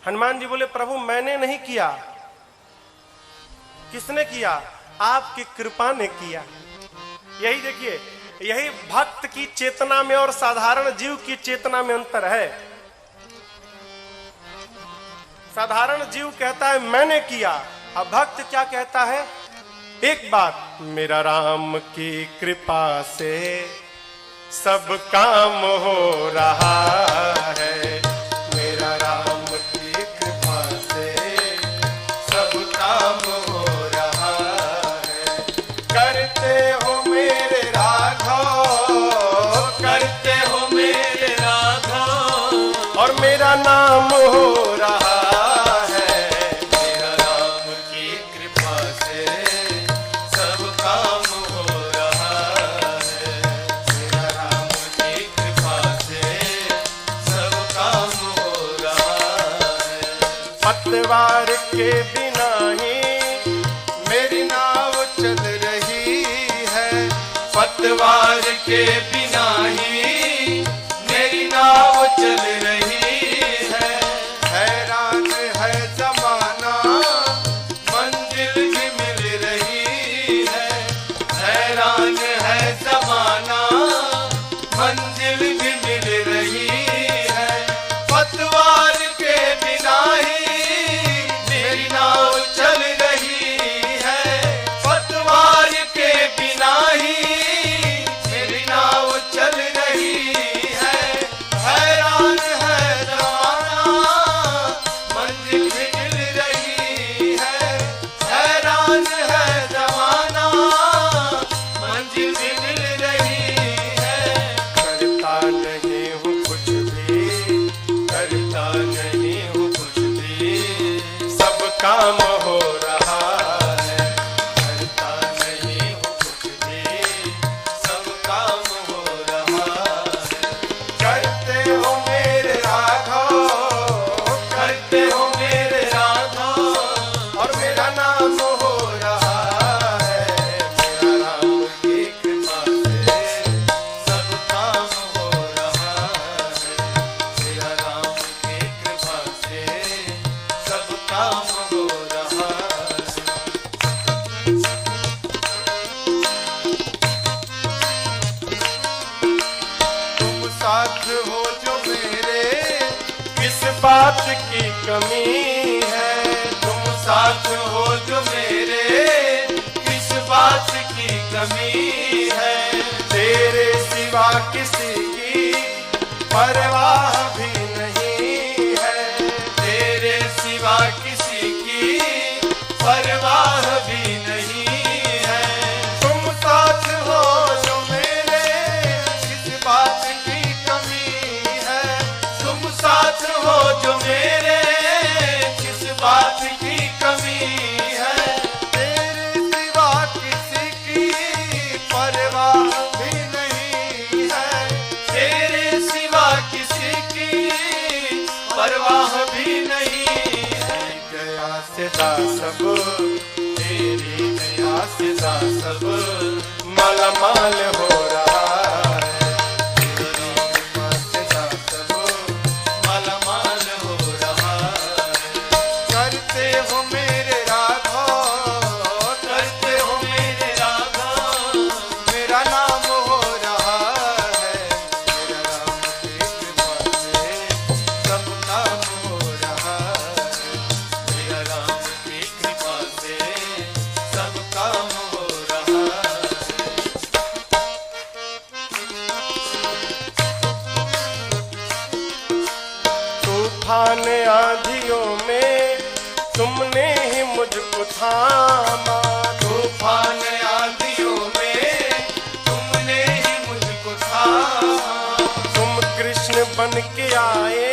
हनुमान जी बोले, प्रभु मैंने नहीं किया। किसने किया? आपकी कृपा ने किया। यही देखिए, यही भक्त की चेतना में और साधारण जीव की चेतना में अंतर है। साधारण जीव कहता है मैंने किया, अब भक्त क्या कहता है? एक बात, मेरा राम की कृपा से सब काम हो रहा है। मेरा राम की कृपा से सब काम हो रहा है। करते हो मेरे राघव, करते हो मेरे राघव, और मेरा नाम हो रहा है। मेरा राम की कृपा से सब काम हो रहा है। मेरा राम की कृपा से सब काम हो रहा है। पतवार के बिना ही मेरी नाव चल रही है। पतवार के बिना ही मेरी नाव चल रही है। हैरान है जमाना, मंजिल भी मिल रही है। हैरान है जमाना, मंजिल भी मिल रही है। पतवार के बिना ही मेरी नाव चल रही है। पतवार के बिना ही मेरी नाव चल रही है। हैरान है जमाना, मंजिल भी मिल रही है। हैरान है जमाना, मंजिल भी मिल रही है। करता नहीं हूँ कुछ भी, करता नहीं हूँ कुछ भी, सब काम हो रहा है। करता नहीं हूँ कुछ भी, सब काम हो रहा है। करते हो मेरे राघव, करते हो मेरे राघव, और मेरा नाम हो रहा है। मेरा राम की कृपा से सब काम हो रहा है। मेरा राम की कृपा से सब काम हो रहा है। तुम साथ हो जो मेरे, किस बात की कमी है। तुम साथ हो जो मेरे, किस बात की कमी है। तेरे सिवा किसी की परवाह भी नहीं है। तेरे सिवा किसी की परवाह भी नहीं है। तुम साथ हो जो मेरे, किस बात की कमी है। तुम साथ हो जो मेरे, किस बात की कमी है। तेरे सिवा किसी की परवाह भी नहीं है। तेरे सिवा किसी की परवाह भी नहीं है। गया से सब तेरी दया से सब मालामाल हो रहा है। तेरी दया से सब मालामाल हो रहा है। करते हो मेरे राघव, करते हो मेरे राघव, मेरा नाम हो रहा है। मेरा राम की कृपा से सब काम हो रहा है। मेरा राम की कृपा से सब काम हो रहा है। तूफान आंधियों में तुमने ही मुझको थामा। तूफान आंधियों में तुमने ही मुझको थामा। तुम कृष्ण बन के आए,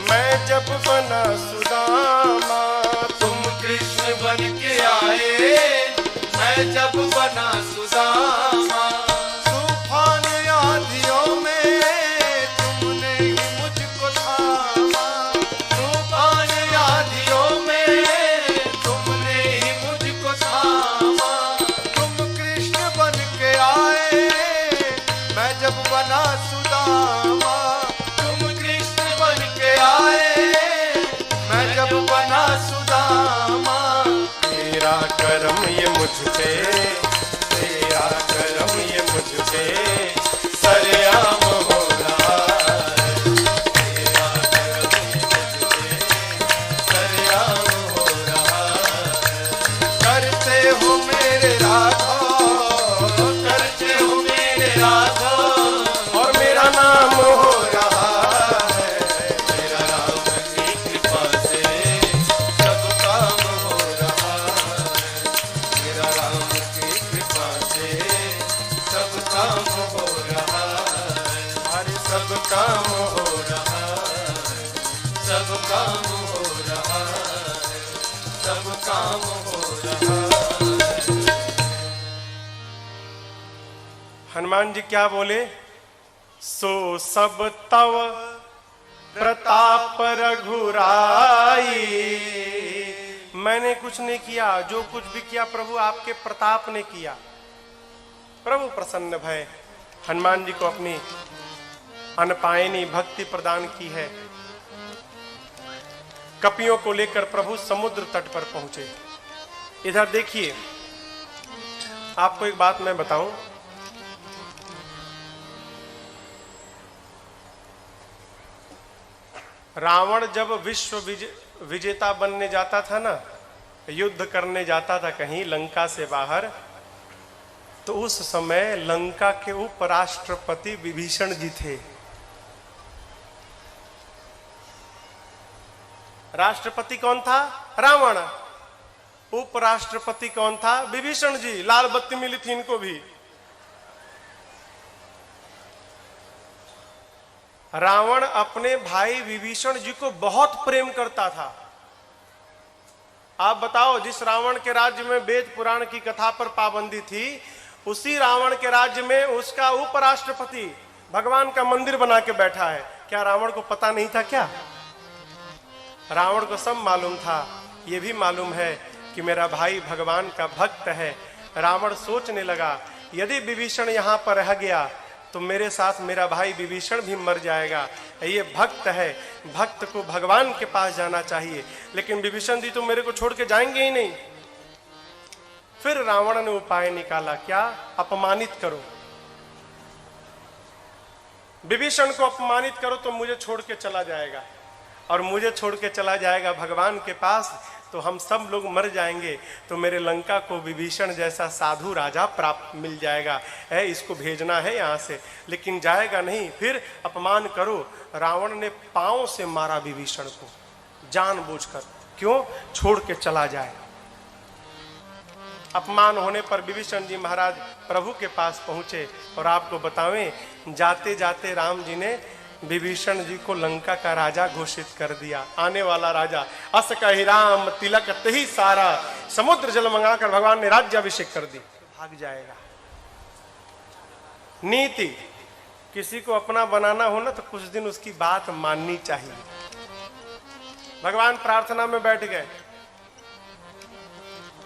मैं जब बना सुदामा। तुम कृष्ण बन के आए, मैं जब बना सुदामा। तूफान आंधियों में तुमने ही मुझको थामा। तूफान आंधियों में तुमने ही मुझको थामा। तुम कृष्ण बन के आए, मैं जब बना सुदामा। तुम कृष्ण बन के आए, मैं जब बना सुदामा। तेरा करम ये मुझ पे, तेरा करम ये मुझ पे सरेआम हो रहा है। तेरा करम ये मुझ पे सरेआम हो रहा है। सब काम हो रहा है। हनुमान जी क्या बोले? सो सब तव प्रताप रघुराई। मैंने कुछ नहीं किया, जो कुछ भी किया प्रभु आपके प्रताप ने किया। प्रभु प्रसन्न भय हनुमान जी को अपनी अनपायनी भक्ति प्रदान की है। कपियों को लेकर प्रभु समुद्र तट पर पहुंचे। इधर देखिए, आपको एक बात मैं बताऊं, रावण जब विश्व विजेता बनने जाता था ना, युद्ध करने जाता था कहीं लंका से बाहर, तो उस समय लंका के उपराष्ट्रपति विभीषण जी थे। राष्ट्रपति कौन था? रावण। उपराष्ट्रपति कौन था? विभीषण जी। लाल बत्ती मिली थी इनको भी। रावण अपने भाई विभीषण जी को बहुत प्रेम करता था। आप बताओ, जिस रावण के राज्य में वेद पुराण की कथा पर पाबंदी थी, उसी रावण के राज्य में उसका उपराष्ट्रपति भगवान का मंदिर बना के बैठा है। क्या रावण को पता नहीं था क्या? रावण को सब मालूम था। यह भी मालूम है कि मेरा भाई भगवान का भक्त है। रावण सोचने लगा, यदि विभीषण यहां पर रह गया तो मेरे साथ मेरा भाई विभीषण भी मर जाएगा। ये भक्त है, भक्त को भगवान के पास जाना चाहिए, लेकिन विभीषण जी तो मेरे को छोड़ के जाएंगे ही नहीं। फिर रावण ने उपाय निकाला, क्या? अपमानित करो, विभीषण को अपमानित करो तो मुझे छोड़ के चला जाएगा, और मुझे छोड़ के चला जाएगा भगवान के पास तो हम सब लोग मर जाएंगे, तो मेरे लंका को विभीषण जैसा साधु राजा प्राप्त मिल जाएगा। है, इसको भेजना है यहाँ से, लेकिन जाएगा नहीं। फिर अपमान करो। रावण ने पांव से मारा विभीषण को जानबूझकर। क्यों? छोड़ के चला जाए। अपमान होने पर विभीषण जी महाराज प्रभु के पास पहुंचे, और आपको बतावें, जाते जाते राम जी ने विभीषण जी को लंका का राजा घोषित कर दिया। आने वाला राजा। अस कहि राम तिलक तहि सारा, समुद्र जल मंगाकर भगवान ने राज्याभिषेक कर दी। भाग जाएगा। नीति, किसी को अपना बनाना हो ना तो कुछ दिन उसकी बात माननी चाहिए। भगवान प्रार्थना में बैठ गए।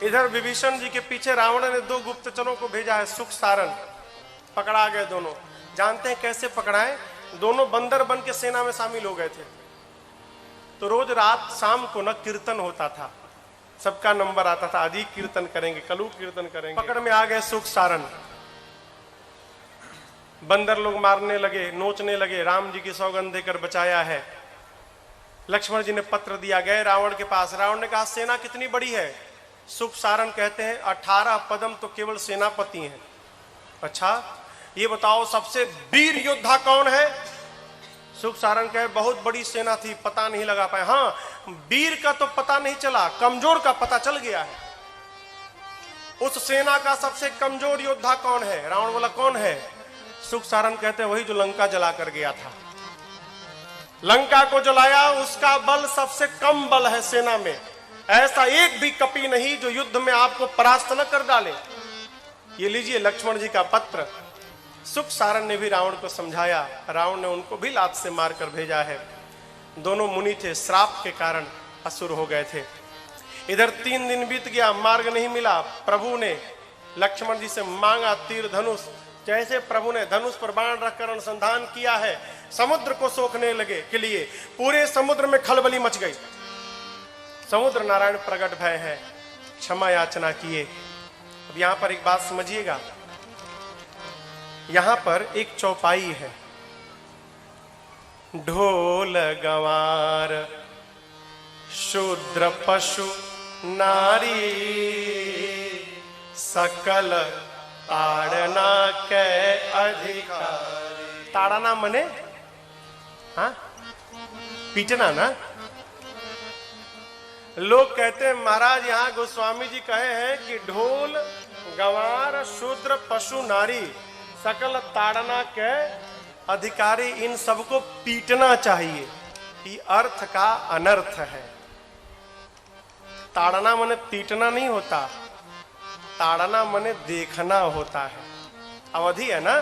इधर विभीषण जी के पीछे रावण ने 2 गुप्तचरों को भेजा है, सुख सारण। पकड़ा गए दोनों। जानते हैं कैसे पकड़ाए? दोनों बंदर बन के सेना में शामिल हो गए थे। तो रोज रात शाम को न कीर्तन होता था, सबका नंबर आता था, अधिक कीर्तन करेंगे, कलु कीर्तन करेंगे। पकड़ में आ गए सुख सारण। बंदर लोग मारने लगे, नोचने लगे। राम जी की सौगंध देकर बचाया है। लक्ष्मण जी ने पत्र दिया, गए रावण के पास। रावण ने कहा, सेना कितनी बड़ी है? सुख सारण कहते हैं 18 पदम तो केवल सेनापति हैं। अच्छा, ये बताओ सबसे वीर योद्धा कौन है? सुख सारण कहे, बहुत बड़ी सेना थी, पता नहीं लगा पाए। हाँ, वीर का तो पता नहीं चला, कमजोर का पता चल गया है। उस सेना का सबसे कमजोर योद्धा कौन है? रावण बोला, कौन है? सुख सारण कहते वही जो लंका जला कर गया था। लंका को जलाया, उसका बल सबसे कम बल है सेना में। ऐसा एक भी कपि नहीं जो युद्ध में आपको परास्त न कर डाले। ये लीजिए लक्ष्मण जी का पत्र। सुख सारण ने भी रावण को समझाया। रावण ने उनको भी लात से मारकर भेजा है। दोनों मुनि थे, श्राप के कारण असुर हो गए थे। इधर 3 दिन बीत गया, मार्ग नहीं मिला। प्रभु ने लक्ष्मण जी से मांगा तीर धनुष। जैसे प्रभु ने धनुष पर बाण रखकर अनुसंधान किया है, समुद्र को सोखने लगे के लिए पूरे समुद्र में खलबली मच गई। समुद्र नारायण प्रकट भय है, क्षमा याचना किए। अब यहां पर एक बात समझिएगा, यहां पर एक चौपाई है। ढोल गंवार शूद्र पशु नारी, सकल ताड़ना के अधिकारी। ताड़ना मने हाँ पीटना ना। लोग कहते हैं महाराज यहाँ गोस्वामी जी कहे हैं कि ढोल गंवार शूद्र पशु नारी सकल ताड़ना के अधिकारी, इन सबको पीटना चाहिए। ये अर्थ का अनर्थ है। ताड़ना माने पीटना नहीं होता, ताड़ना माने देखना होता है। अवधि है ना,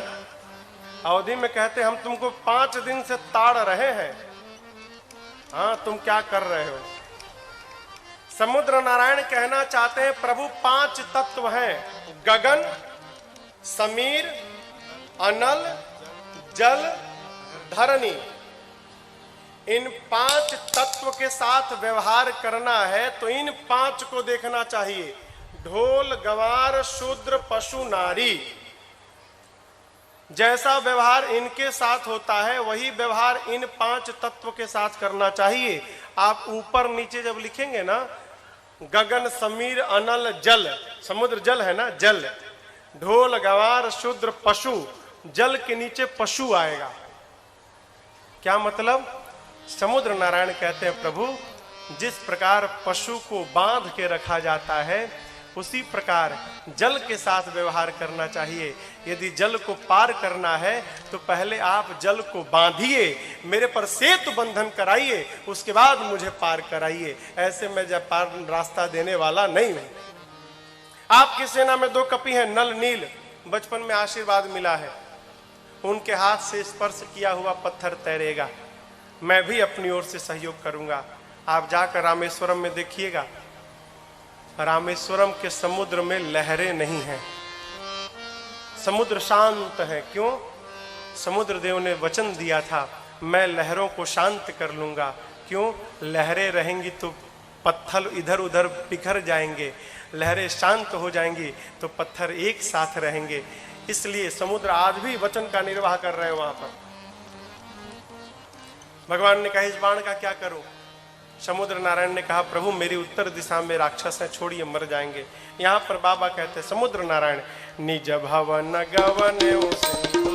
अवधि में कहते हम तुमको 5 दिन से ताड़ रहे हैं, हाँ तुम क्या कर रहे हो। समुद्र नारायण कहना चाहते हैं प्रभु 5 तत्व हैं, गगन, समीर, अनल, जल, धरणी। इन 5 तत्व के साथ व्यवहार करना है तो इन 5 को देखना चाहिए, ढोल, गंवार, शूद्र, पशु, नारी। जैसा व्यवहार इनके साथ होता है वही व्यवहार इन 5 तत्व के साथ करना चाहिए। आप ऊपर नीचे जब लिखेंगे ना, गगन, समीर, अनल, जल, समुद्र जल है ना, जल, ढोल, गंवार, शूद्र, पशु, जल के नीचे पशु आएगा। क्या मतलब? समुद्र नारायण कहते हैं प्रभु जिस प्रकार पशु को बांध के रखा जाता है उसी प्रकार जल के साथ व्यवहार करना चाहिए। यदि जल को पार करना है तो पहले आप जल को बांधिए, मेरे पर सेतु बंधन कराइए, उसके बाद मुझे पार कराइए। ऐसे मैं जब पार रास्ता देने वाला नहीं हूं। आपकी सेना में 2 कपि हैं, नल, नील, बचपन में आशीर्वाद मिला है, उनके हाथ से स्पर्श किया हुआ पत्थर तैरेगा। मैं भी अपनी ओर से सहयोग करूंगा। आप जाकर रामेश्वरम में देखिएगा, रामेश्वरम के समुद्र में लहरें नहीं हैं, समुद्र शांत है। क्यों? समुद्र देव ने वचन दिया था मैं लहरों को शांत कर लूंगा। क्यों? लहरें रहेंगी तो पत्थर इधर उधर बिखर जाएंगे, लहरें शांत हो जाएंगी तो पत्थर एक साथ रहेंगे। इसलिए समुद्र आज भी वचन का निर्वाह कर रहे हैं वहां पर। भगवान ने कहा इस बाण का क्या करूं? समुद्र नारायण ने कहा प्रभु मेरी उत्तर दिशा में राक्षस हैं, छोड़िए मर जाएंगे। यहाँ पर बाबा कहते हैं समुद्र नारायण निज भवन गवन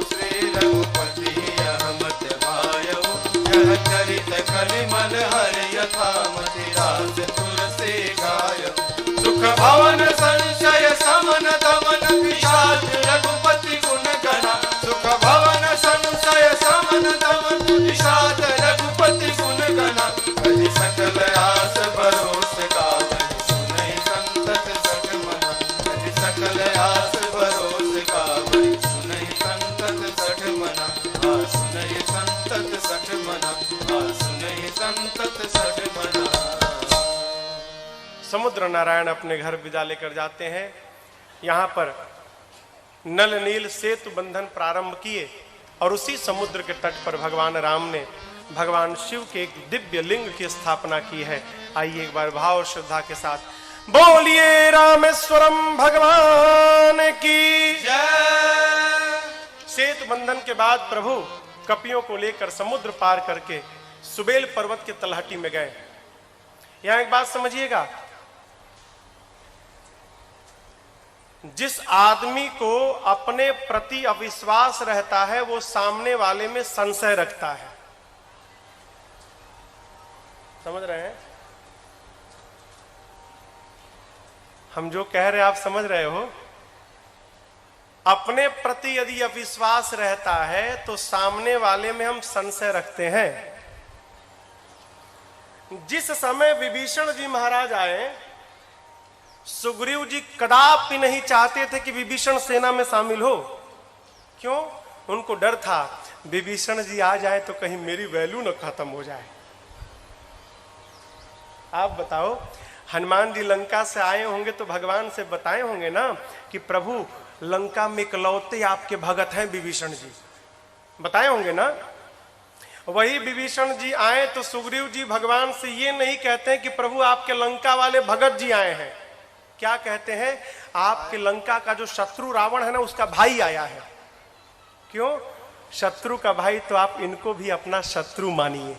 श्री रघुपति अहमत भायौ, यह चरित कलिमल हर यथामति रास तुलसी गायौ। सुख भवन संशय समन दमन पिशाच रघुपति गुण गणा, सुख भवन संशय समन दमन पिशाच रघुपति गुण गणा। कलि सकल आस भरोस गावै, सुनहि संतत सठ मना, कलि सकल आस भरोस गावै, सुनहि संतत सठ मना, सुनहि संतत सठ मना, सुनहि संतत सठ मना। समुद्र नारायण अपने घर विदा लेकर जाते हैं। यहाँ पर नल नील सेतु बंधन प्रारंभ किए और उसी समुद्र के तट पर भगवान राम ने भगवान शिव के एक दिव्य लिंग की स्थापना की है। आइए एक बार भाव और श्रद्धा के साथ बोलिए रामेश्वरम भगवान की जय। सेतु बंधन के बाद प्रभु कपियों को लेकर समुद्र पार करके सुबेल पर्वत के तलहटी में गए। यहां एक बात समझिएगा, जिस आदमी को अपने प्रति अविश्वास रहता है वो सामने वाले में संशय रखता है। समझ रहे हैं? हम जो कह रहे हैं आप समझ रहे हो? अपने प्रति यदि अविश्वास रहता है तो सामने वाले में हम संशय रखते हैं। जिस समय विभीषण जी महाराज आए, सुग्रीव जी कदापि नहीं चाहते थे कि विभीषण सेना में शामिल हो। क्यों? उनको डर था विभीषण जी आ जाए तो कहीं मेरी वैल्यू न खत्म हो जाए। आप बताओ, हनुमान जी लंका से आए होंगे तो भगवान से बताए होंगे ना कि प्रभु लंका में इकलौते आपके भगत हैं विभीषण जी, बताए होंगे ना। वही विभीषण जी आए तो सुग्रीव जी भगवान से ये नहीं कहते हैं कि प्रभु आपके लंका वाले भगत जी आए हैं। क्या कहते हैं? आपके लंका का जो शत्रु रावण है ना उसका भाई आया है। क्यों? शत्रु का भाई तो आप इनको भी अपना शत्रु मानिए।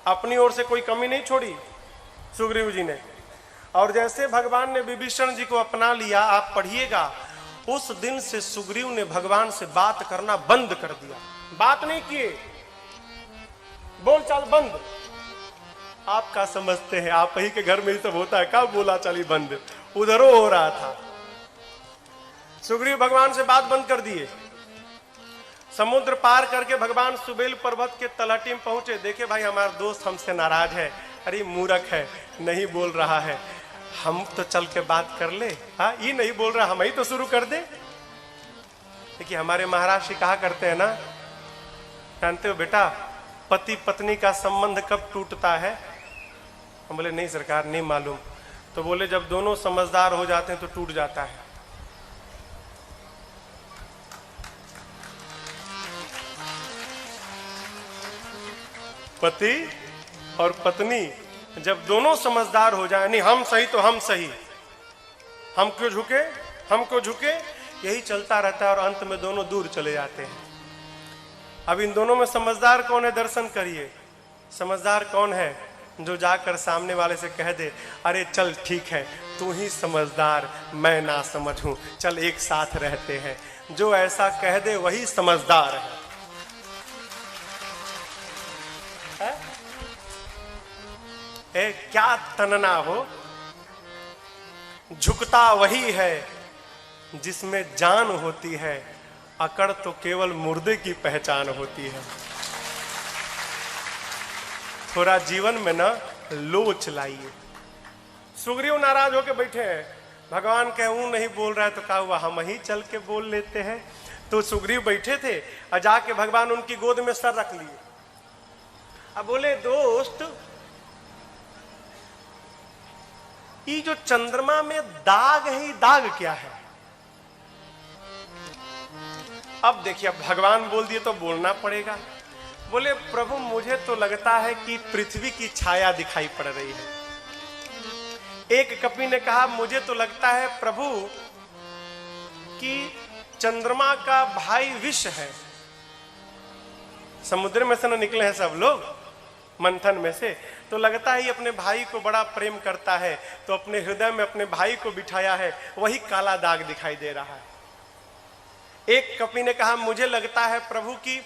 अपनी ओर से कोई कमी नहीं छोड़ी सुग्रीव जी ने। और जैसे भगवान ने विभीषण जी को अपना लिया, आप पढ़िएगा, उस दिन से सुग्रीव ने भगवान से बात करना बंद कर दिया। बात नहीं किए, बोलचाल बंद। आप क्या समझते हैं? आप ही के घर में ही सब होता है, क्या बोला चाली बंद? उधरों हो रहा था। सुग्रीव भगवान से बात बंद कर दिए। समुद्र पार करके भगवान सुबेल पर्वत के तलहटी में पहुंचे। देखे भाई हमारा दोस्त हमसे नाराज है, अरे मूर्ख है, नहीं बोल रहा है, हम तो चल के बात कर ले। हाँ, ये नहीं बोल रहा, हम ही तो शुरू कर दे। देखिए हमारे महाराज जी कहा करते हैं ना, जानते हो बेटा पति पत्नी का संबंध कब टूटता है? हम बोले नहीं सरकार, नहीं मालूम। तो बोले जब दोनों समझदार हो जाते हैं तो टूट जाता है। पति और पत्नी जब दोनों समझदार हो जाए, नहीं हम सही तो हम सही, हम क्यों झुके, हम क्यों झुके, यही चलता रहता है और अंत में दोनों दूर चले जाते हैं। अब इन दोनों में समझदार कौन है? दर्शन करिए। समझदार कौन है? जो जाकर सामने वाले से कह दे, अरे चल ठीक है, तू ही समझदार, मैं ना समझ हूं, चल एक साथ रहते हैं। जो ऐसा कह दे वही समझदार है। ए, क्या तनना हो, झुकता वही है जिसमें जान होती है, अकड़ तो केवल मुर्दे की पहचान होती है। थोड़ा जीवन में ना लोच लाइए। सुग्रीव नाराज होके बैठे हैं, भगवान कहूं नहीं बोल रहा है तो क्या हुआ, हम ही चल के बोल लेते हैं। तो सुग्रीव बैठे थे और जाके भगवान उनकी गोद में सर रख लिए। अब बोले दोस्त, ये जो चंद्रमा में दाग है, ये दाग क्या है? अब देखिए, अब भगवान बोल दिए तो बोलना पड़ेगा। बोले प्रभु मुझे तो लगता है कि पृथ्वी की छाया दिखाई पड़ रही है। एक कपि ने कहा मुझे तो लगता है प्रभु कि चंद्रमा का भाई विष है। समुद्र में से न निकले हैं सब लोग, मंथन में से, तो लगता है ये अपने भाई को बड़ा प्रेम करता है, तो अपने हृदय में अपने भाई को बिठाया है, वही काला दाग दिखाई दे रहा है। एक कपि ने कहा मुझे लगता है प्रभु कि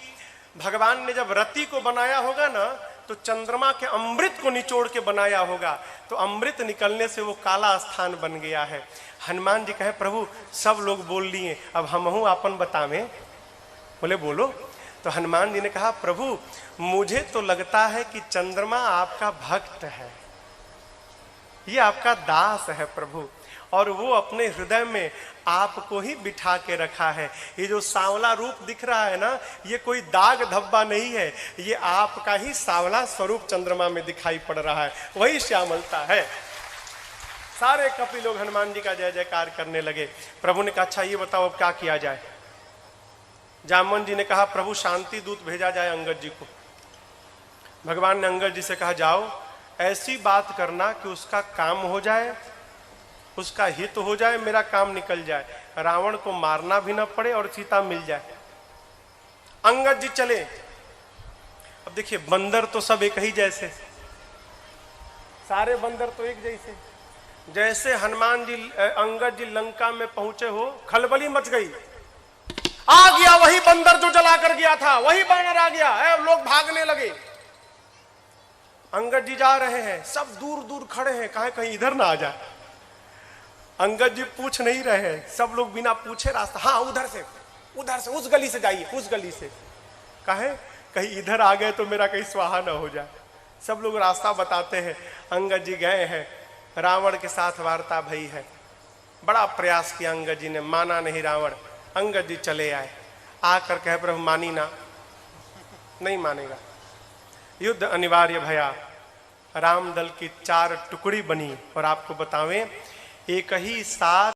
भगवान ने जब रति को बनाया होगा ना, तो चंद्रमा के अमृत को निचोड़ के बनाया होगा, तो अमृत निकलने से वो काला स्थान बन गया है। हनुमान जी कहे प्रभु सब लोग बोल लिए, अब हमहू आपन बतावें। बोले बोलो। तो हनुमान जी ने कहा प्रभु मुझे तो लगता है कि चंद्रमा आपका भक्त है, ये आपका दास है प्रभु, और वो अपने हृदय में आपको ही बिठा के रखा है। ये जो सांवला रूप दिख रहा है ना, ये कोई दाग धब्बा नहीं है, ये आपका ही सांवला स्वरूप चंद्रमा में दिखाई पड़ रहा है, वही श्यामलता है। सारे कपि लोग हनुमान जी का जय जयकार करने लगे। प्रभु ने कहा अच्छा ये बताओ अब क्या किया जाए? जामवन जी ने कहा प्रभु शांति दूत भेजा जाए अंगद जी को। भगवान ने अंगद जी से कहा जाओ ऐसी बात करना कि उसका काम हो जाए, उसका हित हो जाए, मेरा काम निकल जाए, रावण को मारना भी ना पड़े और सीता मिल जाए। अंगद जी चले। अब देखिए बंदर तो सब एक ही जैसे, सारे बंदर तो एक जैसे। जैसे हनुमान जी अंगद जी लंका में पहुंचे हो, खलबली मच गई। आ गया वही बंदर जो जला कर गया था, वही बानर आ गया, लोग भागने लगे। अंगद जी जा रहे हैं, सब दूर दूर खड़े हैं, कहीं कहीं इधर ना आ जाए। अंगद जी पूछ नहीं रहे हैं, सब लोग बिना पूछे रास्ता, हाँ उधर से उस गली से जाइए, उस गली से। कहे कहीं इधर आ गए तो मेरा कहीं स्वाहा ना हो जाए। सब लोग रास्ता बताते हैं। अंगद जी गए हैं, रावण के साथ वार्ता भई है। बड़ा प्रयास किया अंगद जी ने, माना नहीं रावण। अंगद जी चले आए, आकर कहे प्रभु मानी ना, नहीं मानेगा। युद्ध अनिवार्य भया, राम दल की 4 टुकड़ी बनी। और आपको बतावें एक ही साथ